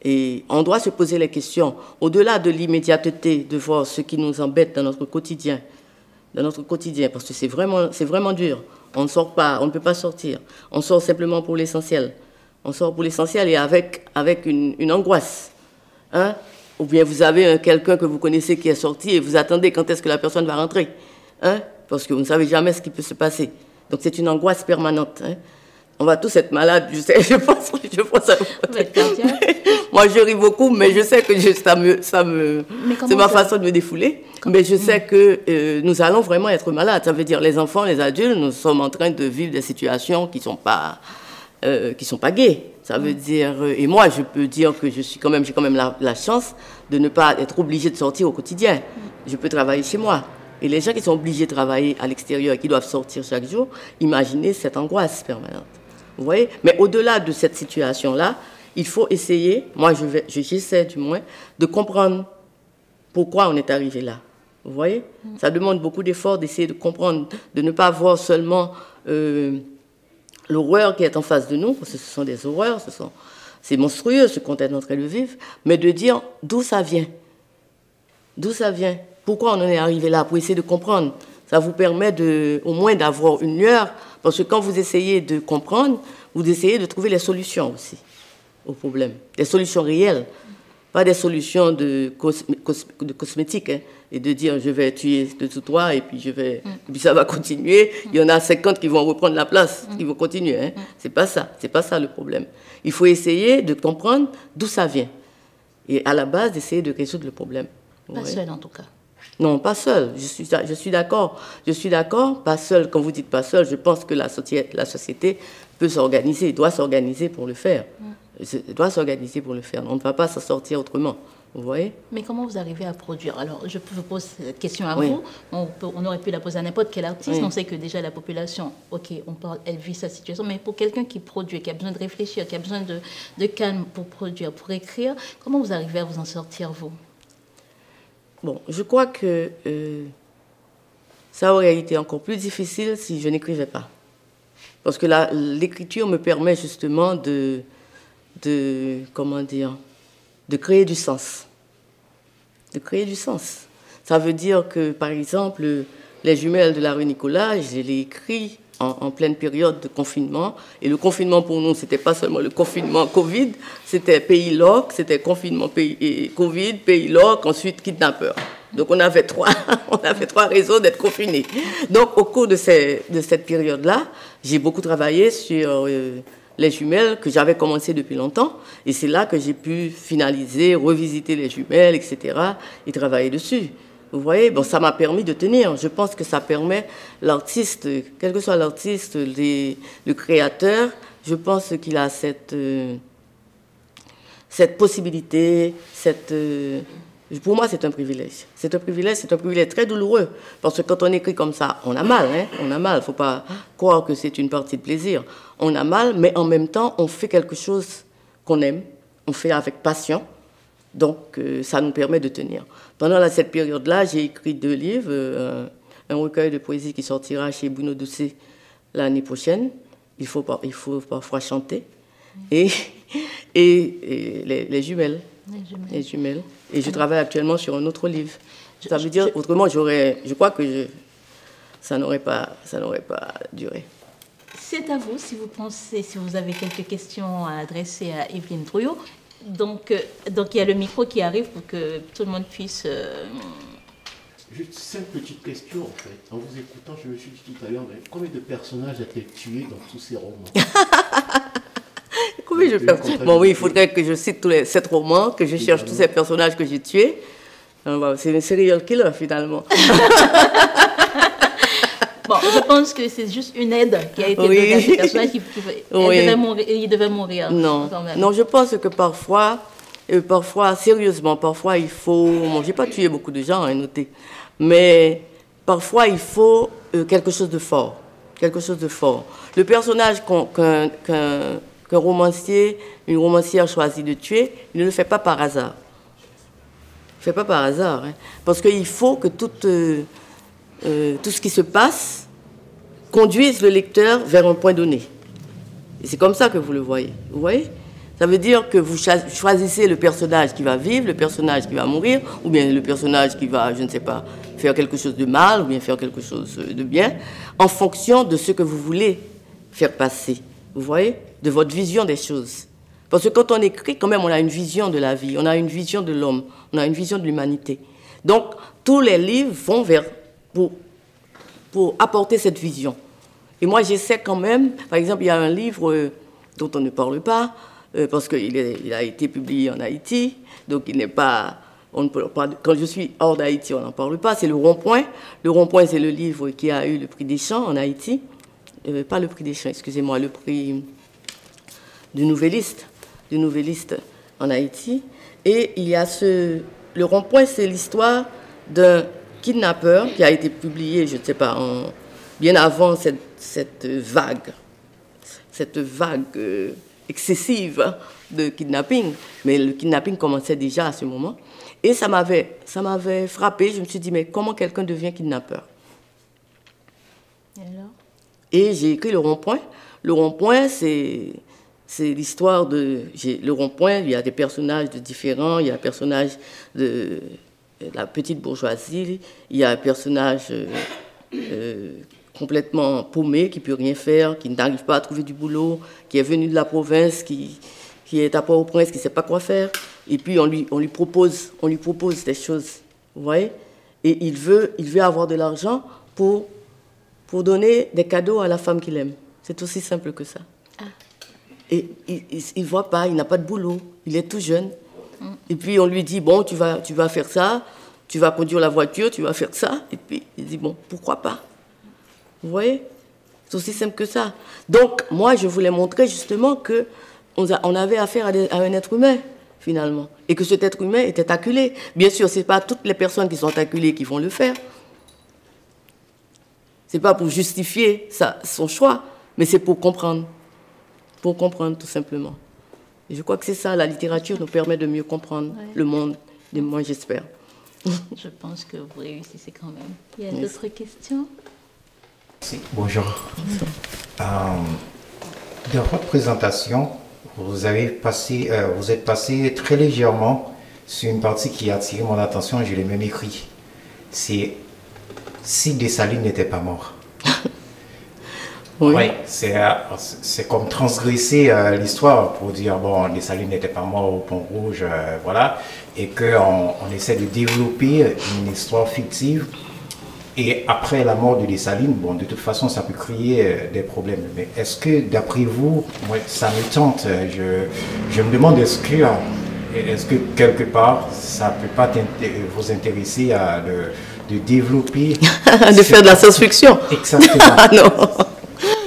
S1: Et on doit se poser les questions, au-delà de l'immédiateté, de voir ce qui nous embête dans notre quotidien, parce que c'est vraiment dur. On ne sort pas, on ne peut pas sortir. On sort simplement pour l'essentiel. On sort pour l'essentiel et avec une angoisse. Hein? Ou bien vous avez quelqu'un que vous connaissez qui est sorti et vous attendez quand est-ce que la personne va rentrer. Hein? Parce que vous ne savez jamais ce qui peut se passer. Donc c'est une angoisse permanente. Hein? On va tous être malades, je sais, je pense à moi, je ris beaucoup, mais je sais que c'est ma façon de me défouler. Mais je sais que nous allons vraiment être malades. Ça veut dire les enfants, les adultes, nous sommes en train de vivre des situations qui sont pas gaies. Ça veut dire, et moi, je peux dire que j'ai quand même la chance de ne pas être obligée de sortir au quotidien. Je peux travailler chez moi. Et les gens qui sont obligés de travailler à l'extérieur et qui doivent sortir chaque jour, imaginez cette angoisse permanente. Vous voyez? Mais au-delà de cette situation-là, il faut essayer, moi j'essaie du moins, de comprendre pourquoi on est arrivé là. Vous voyez? Ça demande beaucoup d'efforts d'essayer de comprendre, de ne pas voir seulement l'horreur qui est en face de nous, parce que ce sont des horreurs, c'est monstrueux ce qu'on est en train de vivre, mais de dire d'où ça vient. D'où ça vient? Pourquoi on en est arrivé là? Pour essayer de comprendre. Ça vous permet au moins d'avoir une lueur, parce que quand vous essayez de comprendre, vous essayez de trouver les solutions aussi aux problèmes. Des solutions réelles, pas des solutions de cosmétiques, hein, et de dire je vais tuer de tout toi et puis ça va continuer. Il y en a 50 qui vont reprendre la place, qui vont continuer. Hein. C'est pas ça le problème. Il faut essayer de comprendre d'où ça vient. Et à la base, d'essayer de résoudre le problème.
S2: Pas seul en tout cas.
S1: Non, pas seul. Je suis d'accord. Pas seul. Quand vous dites pas seul, je pense que la société peut s'organiser, doit s'organiser pour le faire. On ne va pas s'en sortir autrement. Vous voyez?
S2: Mais comment vous arrivez à produire? Alors, je vous pose cette question à vous. On aurait pu la poser à n'importe quel artiste. On sait que déjà la population, elle vit sa situation. Mais pour quelqu'un qui produit, qui a besoin de réfléchir, qui a besoin de calme pour produire, pour écrire, comment vous arrivez à vous en sortir, vous?
S1: Bon, je crois que ça aurait été encore plus difficile si je n'écrivais pas. Parce que l'écriture me permet justement de créer du sens. Ça veut dire que, par exemple, Les Jumelles de la rue Nicolas, je l'ai écrit en pleine période de confinement. Et le confinement pour nous, c'était pas seulement le confinement Covid, c'était pays loc, c'était confinement Covid, pays loc, ensuite kidnappeur. Donc on avait trois raisons d'être confinés. Donc au cours de cette période-là, j'ai beaucoup travaillé sur Les Jumelles que j'avais commencé depuis longtemps. Et c'est là que j'ai pu finaliser, revisiter Les Jumelles, etc. et travailler dessus. Vous voyez, bon, ça m'a permis de tenir. Je pense que ça permet l'artiste, quel que soit l'artiste, le créateur, je pense qu'il a cette possibilité, pour moi, c'est un privilège. C'est un privilège très douloureux. Parce que quand on écrit comme ça, on a mal, hein, on a mal. Il ne faut pas croire que c'est une partie de plaisir. On a mal, mais en même temps, on fait quelque chose qu'on aime. On fait avec passion. Donc, ça nous permet de tenir. Pendant cette période-là, j'ai écrit 2 livres. Un recueil de poésie qui sortira chez Bruno Doucet l'année prochaine. Il faut parfois chanter. Et les jumelles. Les jumelles. Et je travaille actuellement sur un autre livre. Ça veut dire, autrement, je crois que ça n'aurait pas duré.
S2: C'est à vous, si vous avez quelques questions à adresser à Evelyne Trouillot. Donc, il y a le micro qui arrive pour que tout le monde puisse...
S3: Juste 5 petites questions, en fait. En vous écoutant, je me suis dit tout à l'heure, mais combien de personnages a-t-elle tué dans tous ces romans?
S1: Combien je fais? Bon, oui, il faudrait que je cite tous les 7 romans, que je cherche tous ces personnages que j'ai tués. C'est un serial killer, finalement.
S2: Bon, je pense que c'est juste une aide qui a été donnée à ces personnages il devait mourir.
S1: Non, je pense que parfois, sérieusement, parfois il faut... Bon, j'ai pas tué beaucoup de gens, à noter, mais parfois il faut quelque chose de fort. Quelque chose de fort. Le personnage qu'un romancier, une romancière choisit de tuer, il ne le fait pas par hasard. Il ne le fait pas par hasard. Hein. Parce qu'il faut que tout ce qui se passe conduise le lecteur vers un point donné. Et c'est comme ça que vous le voyez. Vous voyez? Ça veut dire que vous choisissez le personnage qui va vivre, le personnage qui va mourir, ou bien le personnage qui va, je ne sais pas, faire quelque chose de mal, ou bien faire quelque chose de bien, en fonction de ce que vous voulez faire passer. Vous voyez? De votre vision des choses. Parce que quand on écrit, quand même, on a une vision de la vie, on a une vision de l'homme, on a une vision de l'humanité. Donc, tous les livres vont vers, pour apporter cette vision. Et moi, j'essaie quand même, par exemple, il y a un livre dont on ne parle pas, parce qu'il a été publié en Haïti, donc il n'est pas, on ne peut pas, quand je suis hors d'Haïti, on n'en parle pas, c'est Le Rond-Point. Le Rond-Point, c'est le livre qui a eu le prix des Champs en Haïti, pas le prix des Champs, excusez-moi, le prix du Nouvelliste en Haïti. Et il y a Le Rond-Point, c'est l'histoire d'un kidnappeur qui a été publié, je ne sais pas, bien avant cette vague excessive de kidnapping, mais le kidnapping commençait déjà à ce moment. Et ça m'avait frappé. Je me suis dit, mais comment quelqu'un devient kidnappeur? Et j'ai écrit Le Rond-Point. Le Rond-Point, c'est l'histoire de... Le Rond-Point, il y a des personnages différents. Il y a un personnage de la petite bourgeoisie. Il y a un personnage complètement paumé, qui ne peut rien faire, qui n'arrive pas à trouver du boulot, qui est venu de la province, qui est à Port-au-Prince, qui ne sait pas quoi faire. Et puis on lui propose des choses, vous voyez. Et il veut avoir de l'argent pour donner des cadeaux à la femme qu'il aime. C'est aussi simple que ça. Ah. Et il ne voit pas, il n'a pas de boulot, il est tout jeune. Et puis on lui dit, bon, tu vas faire ça, tu vas conduire la voiture, tu vas faire ça. Et puis il dit, bon, pourquoi pas? Vous voyez? C'est aussi simple que ça. Donc, moi, je voulais montrer justement qu'on avait affaire à un être humain, finalement. Et que cet être humain était acculé. Bien sûr, ce n'est pas toutes les personnes qui sont acculées qui vont le faire. Ce n'est pas pour justifier son choix, mais c'est pour comprendre. Pour comprendre, tout simplement. Et je crois que c'est ça, la littérature nous permet de mieux comprendre le monde. Et moi, j'espère.
S2: Je pense que vous réussissez quand même. Il y a d'autres questions?
S4: Bonjour. Dans votre présentation, vous êtes passé très légèrement sur une partie qui a attiré mon attention, je l'ai même écrit. C'est si Dessalines n'était pas mort. Oui. Ouais, c'est comme transgresser l'histoire pour dire, bon, Dessalines n'était pas mort au Pont Rouge, voilà, et qu'on essaie de développer une histoire fictive. Et après la mort de Dessalines, bon, de toute façon, ça peut créer des problèmes. Mais est-ce que, d'après vous, moi, ça me tente, je me demande, est-ce que quelque part, ça ne peut pas vous intéresser de développer...
S1: de faire de la science-fiction.
S4: Exactement.
S1: Ah non,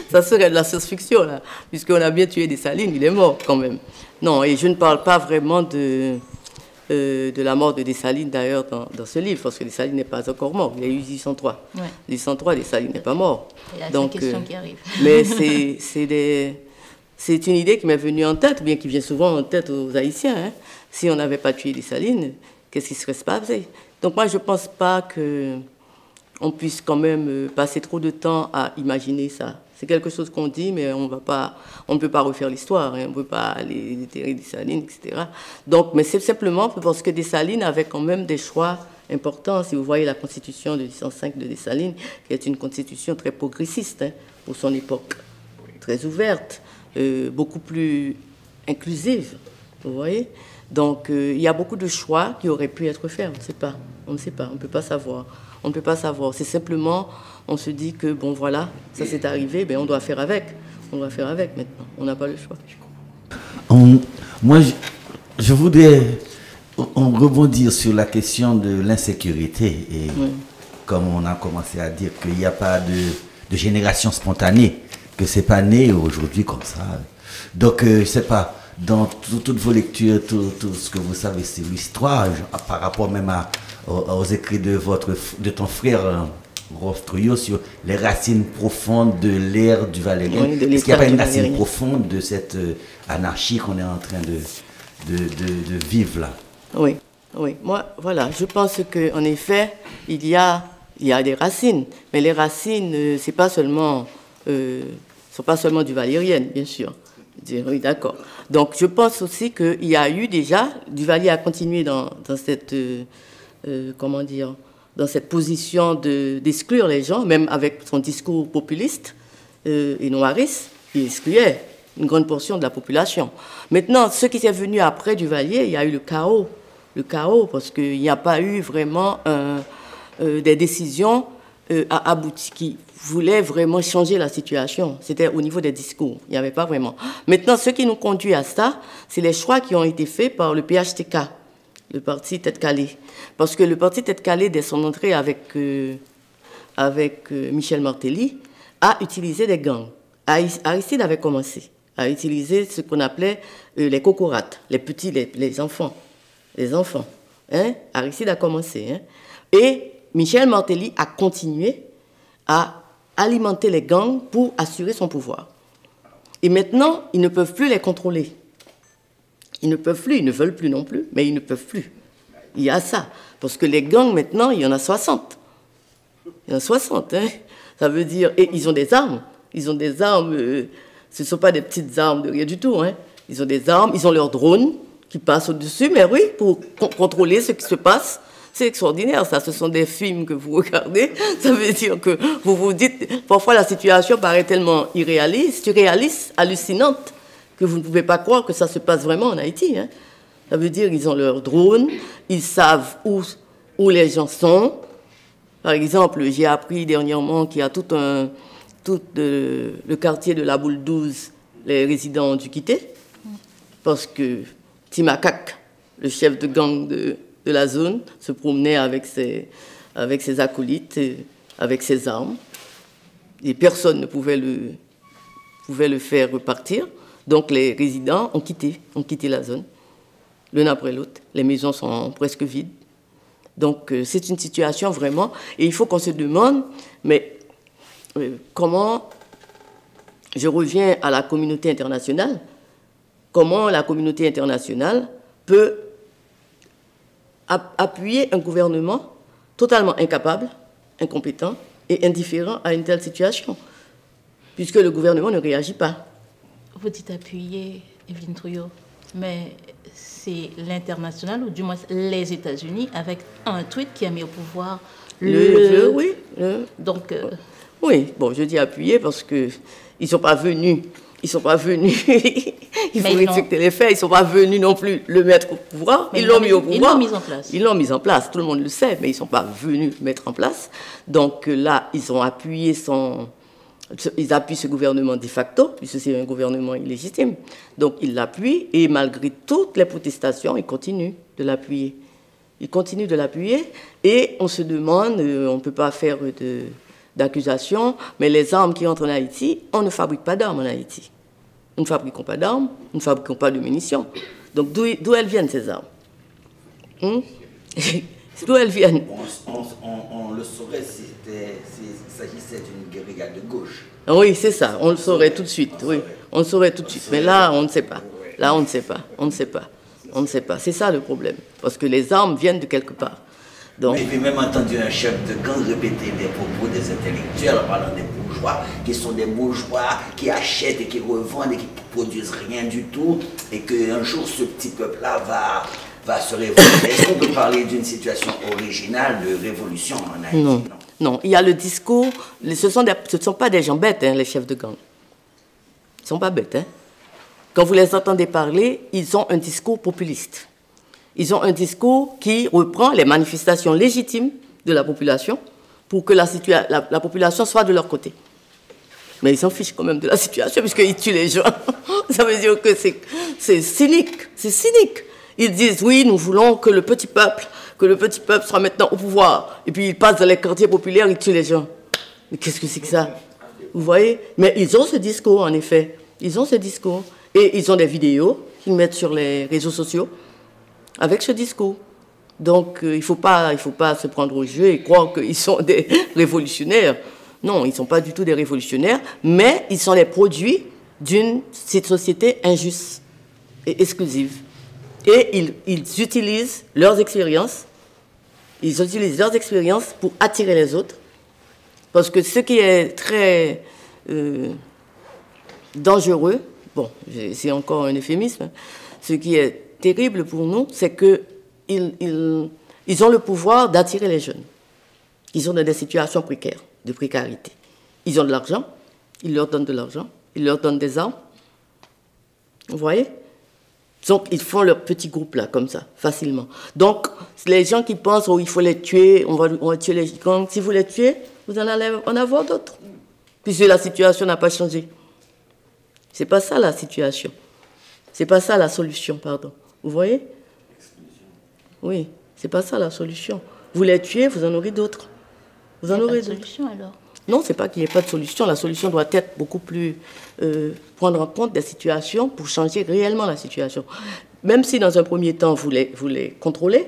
S1: ça serait de la science-fiction, là, puisqu'on a bien tué Dessalines, il est mort quand même. Non, et je ne parle pas vraiment de la mort de Dessalines, d'ailleurs, dans ce livre, parce que Dessalines n'est pas encore mort. Il y a eu 1803. Ouais. 1803, Dessalines n'est pas mort.
S2: Et là, c'est une question qui arrive.
S1: Mais c'est une idée qui m'est venue en tête, bien qui vient souvent en tête aux Haïtiens. Hein. Si on n'avait pas tué Dessalines, qu'est-ce qui serait passé? Donc moi, je ne pense pas qu'on puisse quand même passer trop de temps à imaginer ça. C'est quelque chose qu'on dit, mais on ne peut pas refaire l'histoire, hein, on ne peut pas aller déterrer Dessalines, etc. Donc, mais c'est simplement parce que Dessalines avait quand même des choix importants. Si vous voyez la constitution de 1805 de Dessalines, qui est une constitution très progressiste hein, pour son époque, très ouverte, beaucoup plus inclusive, vous voyez. Donc, il y a beaucoup de choix qui auraient pu être faits, on ne sait pas, on ne peut pas savoir. On ne peut pas savoir, c'est simplement... On se dit que, bon, voilà, ça s'est arrivé, ben on doit faire avec. On doit faire avec maintenant. On n'a pas le choix.
S5: Moi, je voudrais rebondir sur la question de l'insécurité. Et comme on a commencé à dire qu'il n'y a pas de génération spontanée, que ce n'est pas né aujourd'hui comme ça. Donc, je ne sais pas, dans toutes vos lectures, tout ce que vous savez sur l'histoire, par rapport même aux écrits de ton frère... Rolf Trouillot sur les racines profondes de l'ère du valérien.
S1: Oui,
S5: est-ce qu'il n'y a pas une racine profonde de cette anarchie qu'on est en train de vivre là?
S1: Oui, oui. Moi, voilà, je pense qu'en effet, il y a des racines. Mais les racines, c'est pas seulement, sont pas seulement du valérien, bien sûr. Oui, d'accord. Donc, je pense aussi qu'il y a eu déjà, Duvalier a continué dans cette, comment dire, dans cette position d'exclure les gens, même avec son discours populiste et noiriste, il excluait une grande portion de la population. Maintenant, ce qui est venu après Duvalier, il y a eu le chaos. Le chaos, parce qu'il n'y a pas eu vraiment des décisions abouties qui voulaient vraiment changer la situation. C'était au niveau des discours. Il n'y avait pas vraiment. Maintenant, ce qui nous conduit à ça, c'est les choix qui ont été faits par le PHTK, le parti Tête-Calais. Parce que le parti Tête-Calais, dès son entrée avec Michel Martelly, a utilisé des gangs. Aristide avait commencé à utiliser ce qu'on appelait les cocorates, les petits, les enfants. Les enfants. Hein? Aristide a commencé. Hein? Et Michel Martelly a continué à alimenter les gangs pour assurer son pouvoir. Et maintenant, ils ne peuvent plus les contrôler. Ils ne peuvent plus, ils ne veulent plus non plus, mais ils ne peuvent plus. Il y a ça. Parce que les gangs, maintenant, il y en a 60. Il y en a 60, hein. Ça veut dire... Et ils ont des armes. Ils ont des armes... ce ne sont pas des petites armes de rien du tout, hein. Ils ont des armes, ils ont leurs drones qui passent au-dessus, mais oui, pour contrôler ce qui se passe. C'est extraordinaire, ça. Ce sont des films que vous regardez. Ça veut dire que vous vous dites... Parfois, la situation paraît tellement irréaliste, hallucinante, que vous ne pouvez pas croire que ça se passe vraiment en Haïti. Hein. Ça veut dire qu'ils ont leurs drones, ils savent où les gens sont. Par exemple, j'ai appris dernièrement qu'il y a tout le quartier de la Boule 12, les résidents ont dû quitter, parce que Timakak, le chef de gang de la zone, se promenait avec ses acolytes, avec ses armes, et personne ne pouvait le faire repartir. Donc les résidents ont quitté la zone, l'un après l'autre. Les maisons sont presque vides. Donc c'est une situation vraiment... Et il faut qu'on se demande, mais comment... Je reviens à la communauté internationale. Comment la communauté internationale peut appuyer un gouvernement totalement incapable, incompétent et indifférent à une telle situation, puisque le gouvernement ne réagit pas.
S2: Vous dites appuyer, Evelyne Trouillot, mais c'est l'international, ou du moins les États-Unis, avec un tweet qui a mis au pouvoir
S1: oui.
S2: Donc,
S1: oui, bon, je dis appuyer parce qu'ils ne sont pas venus. Ils ne sont pas venus. Il faut respecter les faits. Ils ne sont pas venus non plus le mettre au pouvoir. Ils l'ont mis au pouvoir.
S2: Ils l'ont mis en place.
S1: Ils l'ont mis en place. Tout le monde le sait, mais ils ne sont pas venus le mettre en place. Donc là, ils ont appuyé ils appuient ce gouvernement de facto, puisque c'est un gouvernement illégitime. Donc ils l'appuient et malgré toutes les protestations, ils continuent de l'appuyer. Ils continuent de l'appuyer et on se demande, on ne peut pas faire d'accusation, mais les armes qui entrent en Haïti, on ne fabrique pas d'armes en Haïti. Nous ne fabriquons pas d'armes, nous ne fabriquons pas de munitions. Donc d'où elles viennent ces armes? D'où elles viennent?
S5: On le saurait s'il s'agissait d'une guérilla de gauche.
S1: Oui, c'est ça, on le saurait tout de suite, oui. On le saurait tout de suite, mais là, on ne sait pas. Là, on ne sait pas, on ne sait pas, on ne sait pas. C'est ça le problème, parce que les armes viennent de quelque part. Donc...
S5: J'ai même entendu un chef de gang répéter des propos des intellectuels en parlant des bourgeois, qui sont des bourgeois qui achètent et qui revendent et qui ne produisent rien du tout, et qu'un jour, ce petit peuple-là va se révolter. Est-ce qu'on peut parler d'une situation originale de révolution en Haïti?
S1: Non, il y a le discours. Ce ne sont pas des gens bêtes, hein, les chefs de gang. Ils ne sont pas bêtes. Hein. Quand vous les entendez parler, ils ont un discours populiste. Ils ont un discours qui reprend les manifestations légitimes de la population pour que la population soit de leur côté. Mais ils s'en fichent quand même de la situation puisqu'ils tuent les gens. Ça veut dire que c'est cynique. C'est cynique. Ils disent, oui, nous voulons que le petit peuple soit maintenant au pouvoir. Et puis ils passent dans les quartiers populaires, ils tuent les gens. Mais qu'est-ce que c'est que ça? Vous voyez? Mais ils ont ce discours, en effet. Ils ont ce discours. Et ils ont des vidéos qu'ils mettent sur les réseaux sociaux avec ce discours. Donc, il ne faut pas se prendre au jeu et croire qu'ils sont des révolutionnaires. Non, ils ne sont pas du tout des révolutionnaires, mais ils sont les produits d'une société injuste et exclusive. Et ils utilisent leurs expériences, pour attirer les autres. Parce que ce qui est très dangereux, bon, c'est encore un euphémisme, ce qui est terrible pour nous, c'est qu'ils ont le pouvoir d'attirer les jeunes. Ils sont dans des situations précaires, de précarité. Ils ont de l'argent, ils leur donnent de l'argent, ils leur donnent des armes. Vous voyez? Donc, ils font leur petit groupe là, comme ça, facilement. Donc, les gens qui pensent, oh, il faut les tuer, on va tuer les gangs, si vous les tuez, vous en allez en avoir d'autres. Puisque la situation n'a pas changé. C'est pas ça la situation. C'est pas ça la solution, pardon. Vous voyez? Oui, c'est pas ça la solution. Vous les tuez, vous en aurez d'autres. Vous en aurez d'autres.
S2: Solution alors?
S1: Non, c'est pas qu'il n'y ait pas de solution. La solution doit être beaucoup plus prendre en compte des situations pour changer réellement la situation. Même si dans un premier temps vous les contrôlez,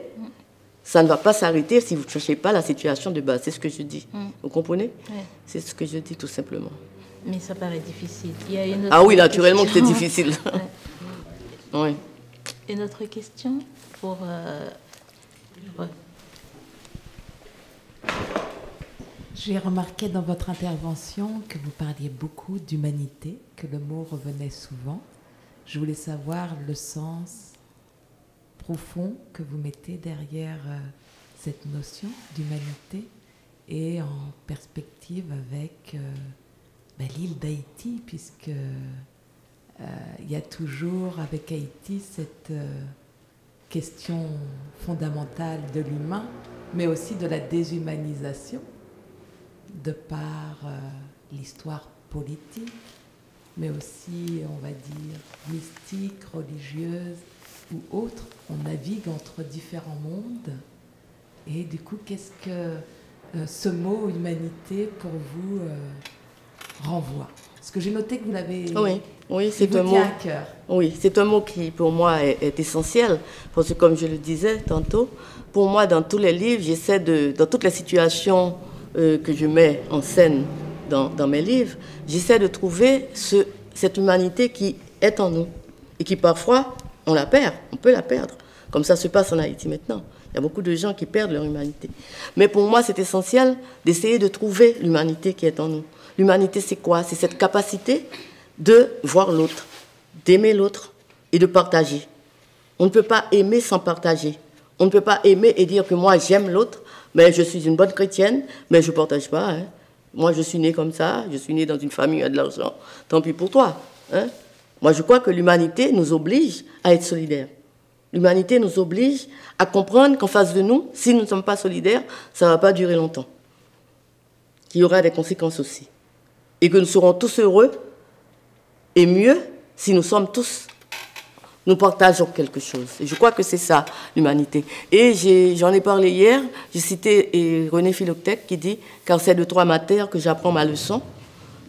S1: ça ne va pas s'arrêter si vous ne changez pas la situation de base. C'est ce que je dis. Vous comprenez? C'est ce que je dis tout simplement.
S2: Mais ça paraît difficile. Il y a une autre
S1: oui, naturellement que c'est
S2: question.
S1: difficile. Oui.
S2: Une autre question pour...
S6: J'ai remarqué dans votre intervention que vous parliez beaucoup d'humanité, que le mot revenait souvent. Je voulais savoir le sens profond que vous mettez derrière cette notion d'humanité et en perspective avec l'île d'Haïti, puisque il y a toujours avec Haïti cette question fondamentale de l'humain, mais aussi de la déshumanisation, de par l'histoire politique, mais aussi, on va dire, mystique, religieuse ou autre. On navigue entre différents mondes. Et du coup, qu'est-ce que ce mot humanité pour vous renvoie? Parce que j'ai noté que vous l'avez...
S1: Oui, c'est un mot
S6: à cœur.
S1: Oui, c'est un mot qui, pour moi, est essentiel. Parce que, comme je le disais tantôt, pour moi, dans tous les livres, j'essaie dans toutes les situations que je mets en scène dans mes livres, j'essaie de trouver cette humanité qui est en nous et qui parfois on la perd, on peut la perdre, comme ça se passe en Haïti maintenant. Il y a beaucoup de gens qui perdent leur humanité. Mais pour moi, c'est essentiel d'essayer de trouver l'humanité qui est en nous. L'humanité, c'est quoi? C'est cette capacité de voir l'autre, d'aimer l'autre et de partager. On ne peut pas aimer sans partager. On ne peut pas aimer et dire que moi, j'aime l'autre, mais je suis une bonne chrétienne, mais je ne partage pas. Hein. Moi, je suis née comme ça, je suis née dans une famille qui a de l'argent. Tant pis pour toi. Hein. Moi, je crois que l'humanité nous oblige à être solidaires. L'humanité nous oblige à comprendre qu'en face de nous, si nous ne sommes pas solidaires, ça ne va pas durer longtemps. Qu'il y aura des conséquences aussi. Et que nous serons tous heureux et mieux si nous partageons quelque chose. Et je crois que c'est ça, l'humanité. Et j'en ai parlé hier, j'ai cité René Philoctèque qui dit « Car c'est de toi ma terre que j'apprends ma leçon ».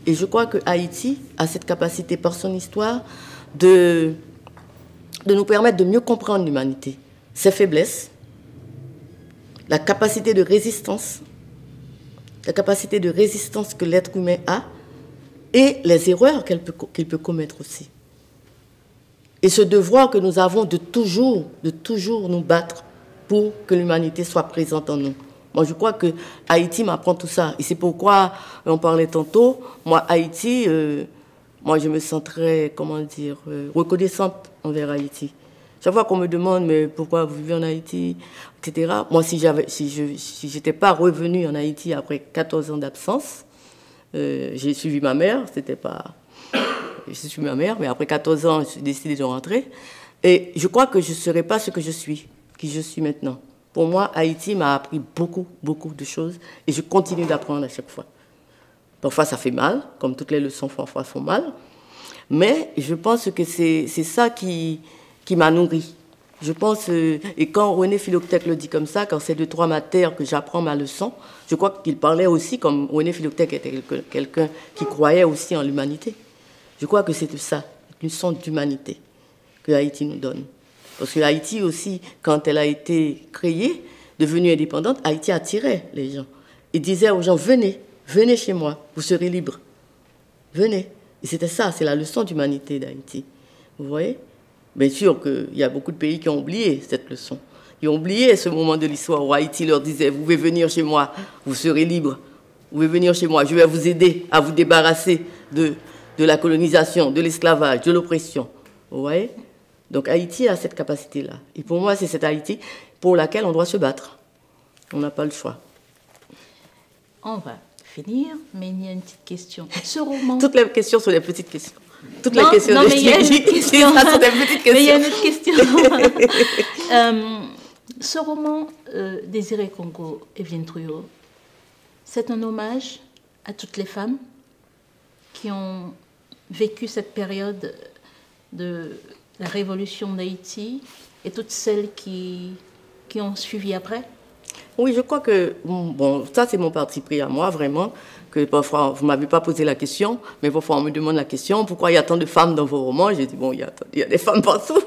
S1: Et je crois que Haïti a cette capacité, par son histoire, de nous permettre de mieux comprendre l'humanité, ses faiblesses, la capacité de résistance que l'être humain a, et les erreurs qu'il peut commettre aussi. Et ce devoir que nous avons de toujours nous battre pour que l'humanité soit présente en nous. Moi, je crois que Haïti m'apprend tout ça. Et c'est pourquoi, on parlait tantôt, moi, Haïti, moi, je me sens très, reconnaissante envers Haïti. Chaque fois qu'on me demande, mais pourquoi vous vivez en Haïti, etc. Moi, si je n'étais pas revenue en Haïti après 14 ans d'absence, j'ai suivi ma mère, j'ai suivi ma mère, mais après 14 ans, j'ai décidé de rentrer. Et je crois que je ne serais pas ce que je suis, qui je suis maintenant. Pour moi, Haïti m'a appris beaucoup, beaucoup de choses et je continue d'apprendre à chaque fois. Parfois, ça fait mal, comme toutes les leçons parfois font mal. Mais je pense que c'est ça qui m'a nourri. Je pense, et quand René Philoctèque le dit comme ça, quand c'est de toi ma terre que j'apprends ma leçon, je crois qu'il parlait aussi, comme René Philoctèque était quelqu'un qui croyait aussi en l'humanité. Je crois que c'est ça, une leçon d'humanité que Haïti nous donne. Parce que Haïti aussi, quand elle a été créée, devenue indépendante, Haïti attirait les gens. Il disait aux gens, venez chez moi, vous serez libres. Venez. Et c'était ça, c'est la leçon d'humanité d'Haïti. Vous voyez? Bien sûr qu'il y a beaucoup de pays qui ont oublié cette leçon. Ils ont oublié ce moment de l'histoire où Haïti leur disait, vous pouvez venir chez moi, vous serez libres. Vous pouvez venir chez moi, je vais vous aider à vous débarrasser de la colonisation, de l'esclavage, de l'oppression. Vous voyez? Donc Haïti a cette capacité-là. Et pour moi, c'est cette Haïti pour laquelle on doit se battre. On n'a pas le choix.
S2: On va finir, mais il y a une petite question. Ce roman...
S1: Toutes les questions sont des petites questions. Toutes
S2: non,
S1: les questions
S2: non, mais il y a une question.
S1: Ça sont des petites questions.
S2: Mais il y a une autre question. Ce roman, Désiré Congo, Evelyne Trouillot, c'est un hommage à toutes les femmes qui ont vécu cette période de la révolution d'Haïti et toutes celles qui ont suivi après?
S1: Oui, je crois que, bon, ça c'est mon parti pris à moi, vraiment, que parfois, vous ne m'avez pas posé la question, mais parfois on me demande la question, pourquoi il y a tant de femmes dans vos romans? J'ai dit, bon, il y a des femmes partout,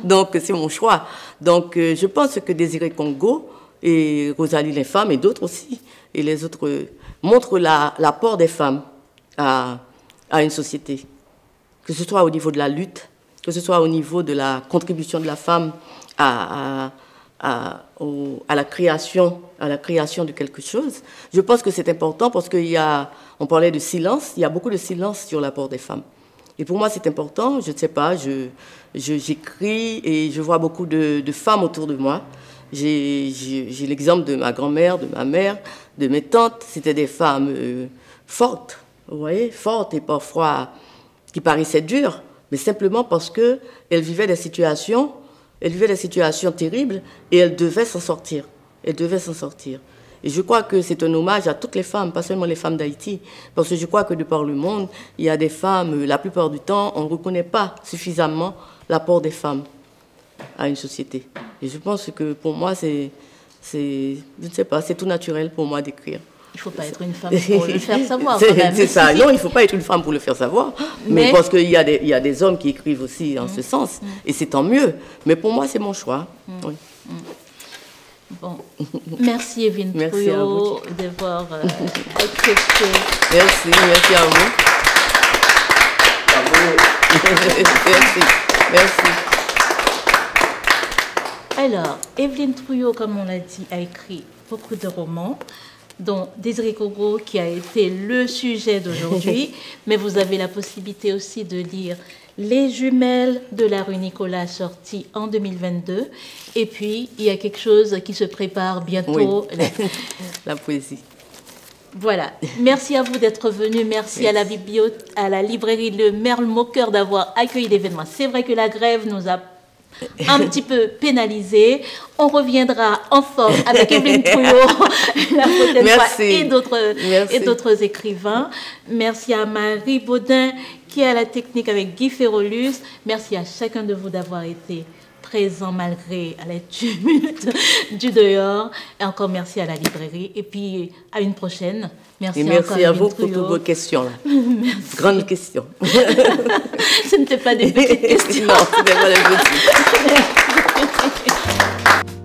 S1: donc c'est mon choix. Donc je pense que Désiré Congo et Rosalie Linfam et d'autres aussi, et les autres, montrent l'apport des femmes à une société, que ce soit au niveau de la lutte, que ce soit au niveau de la contribution de la femme à la création de quelque chose. Je pense que c'est important parce on parlait de silence, il y a beaucoup de silence sur l'apport des femmes. Et pour moi, c'est important, je ne sais pas, j'écris et je vois beaucoup de femmes autour de moi. J'ai l'exemple de ma grand-mère, de ma mère, de mes tantes, c'était des femmes fortes, vous voyez, fortes et parfois qui paraissaient dures, mais simplement parce qu'elles vivaient des situations terribles et elles devaient s'en sortir. Elles devaient s'en sortir. Et je crois que c'est un hommage à toutes les femmes, pas seulement les femmes d'Haïti, parce que je crois que de par le monde, il y a des femmes, la plupart du temps, on ne reconnaît pas suffisamment l'apport des femmes à une société. Et je pense que pour moi, je ne sais pas, c'est tout naturel pour moi d'écrire.
S2: Il ne faut pas être une femme pour le faire savoir.
S1: C'est ça. Non, il ne faut pas être une femme pour le faire savoir. Mais parce qu'il y a des hommes qui écrivent aussi en ce sens. Et c'est tant mieux. Mais pour moi, c'est mon choix. Oui.
S2: Bon. Merci Evelyne Trouillot d'avoir accepté.
S1: Merci à vous. Merci.
S2: Alors, Evelyne Trouillot, comme on l'a dit, a écrit beaucoup de romans, dont Désiré Congo, qui a été le sujet d'aujourd'hui, mais vous avez la possibilité aussi de lire Les Jumelles de la rue Nicolas, sorti en 2022. Et puis, il y a quelque chose qui se prépare bientôt.
S1: Oui. La poésie.
S2: Voilà. Merci à vous d'être venus. Merci à la librairie Le Merle Moqueur d'avoir accueilli l'événement. C'est vrai que la grève nous a un petit peu pénalisé. On reviendra en force avec Evelyne Trouillot la prochaine fois et d'autres écrivains. Merci à Marie Baudin qui est à la technique avec Guy Ferrolus. Merci à chacun de vous d'avoir été présent malgré la tumulte du dehors. Et encore merci à la librairie. Et puis à une prochaine. Merci,
S1: merci à vous pour toutes vos questions. Là.
S2: Merci.
S1: Grandes questions.
S2: Ce n'était pas des petites questions.
S1: Non, ce n'était pas des petites.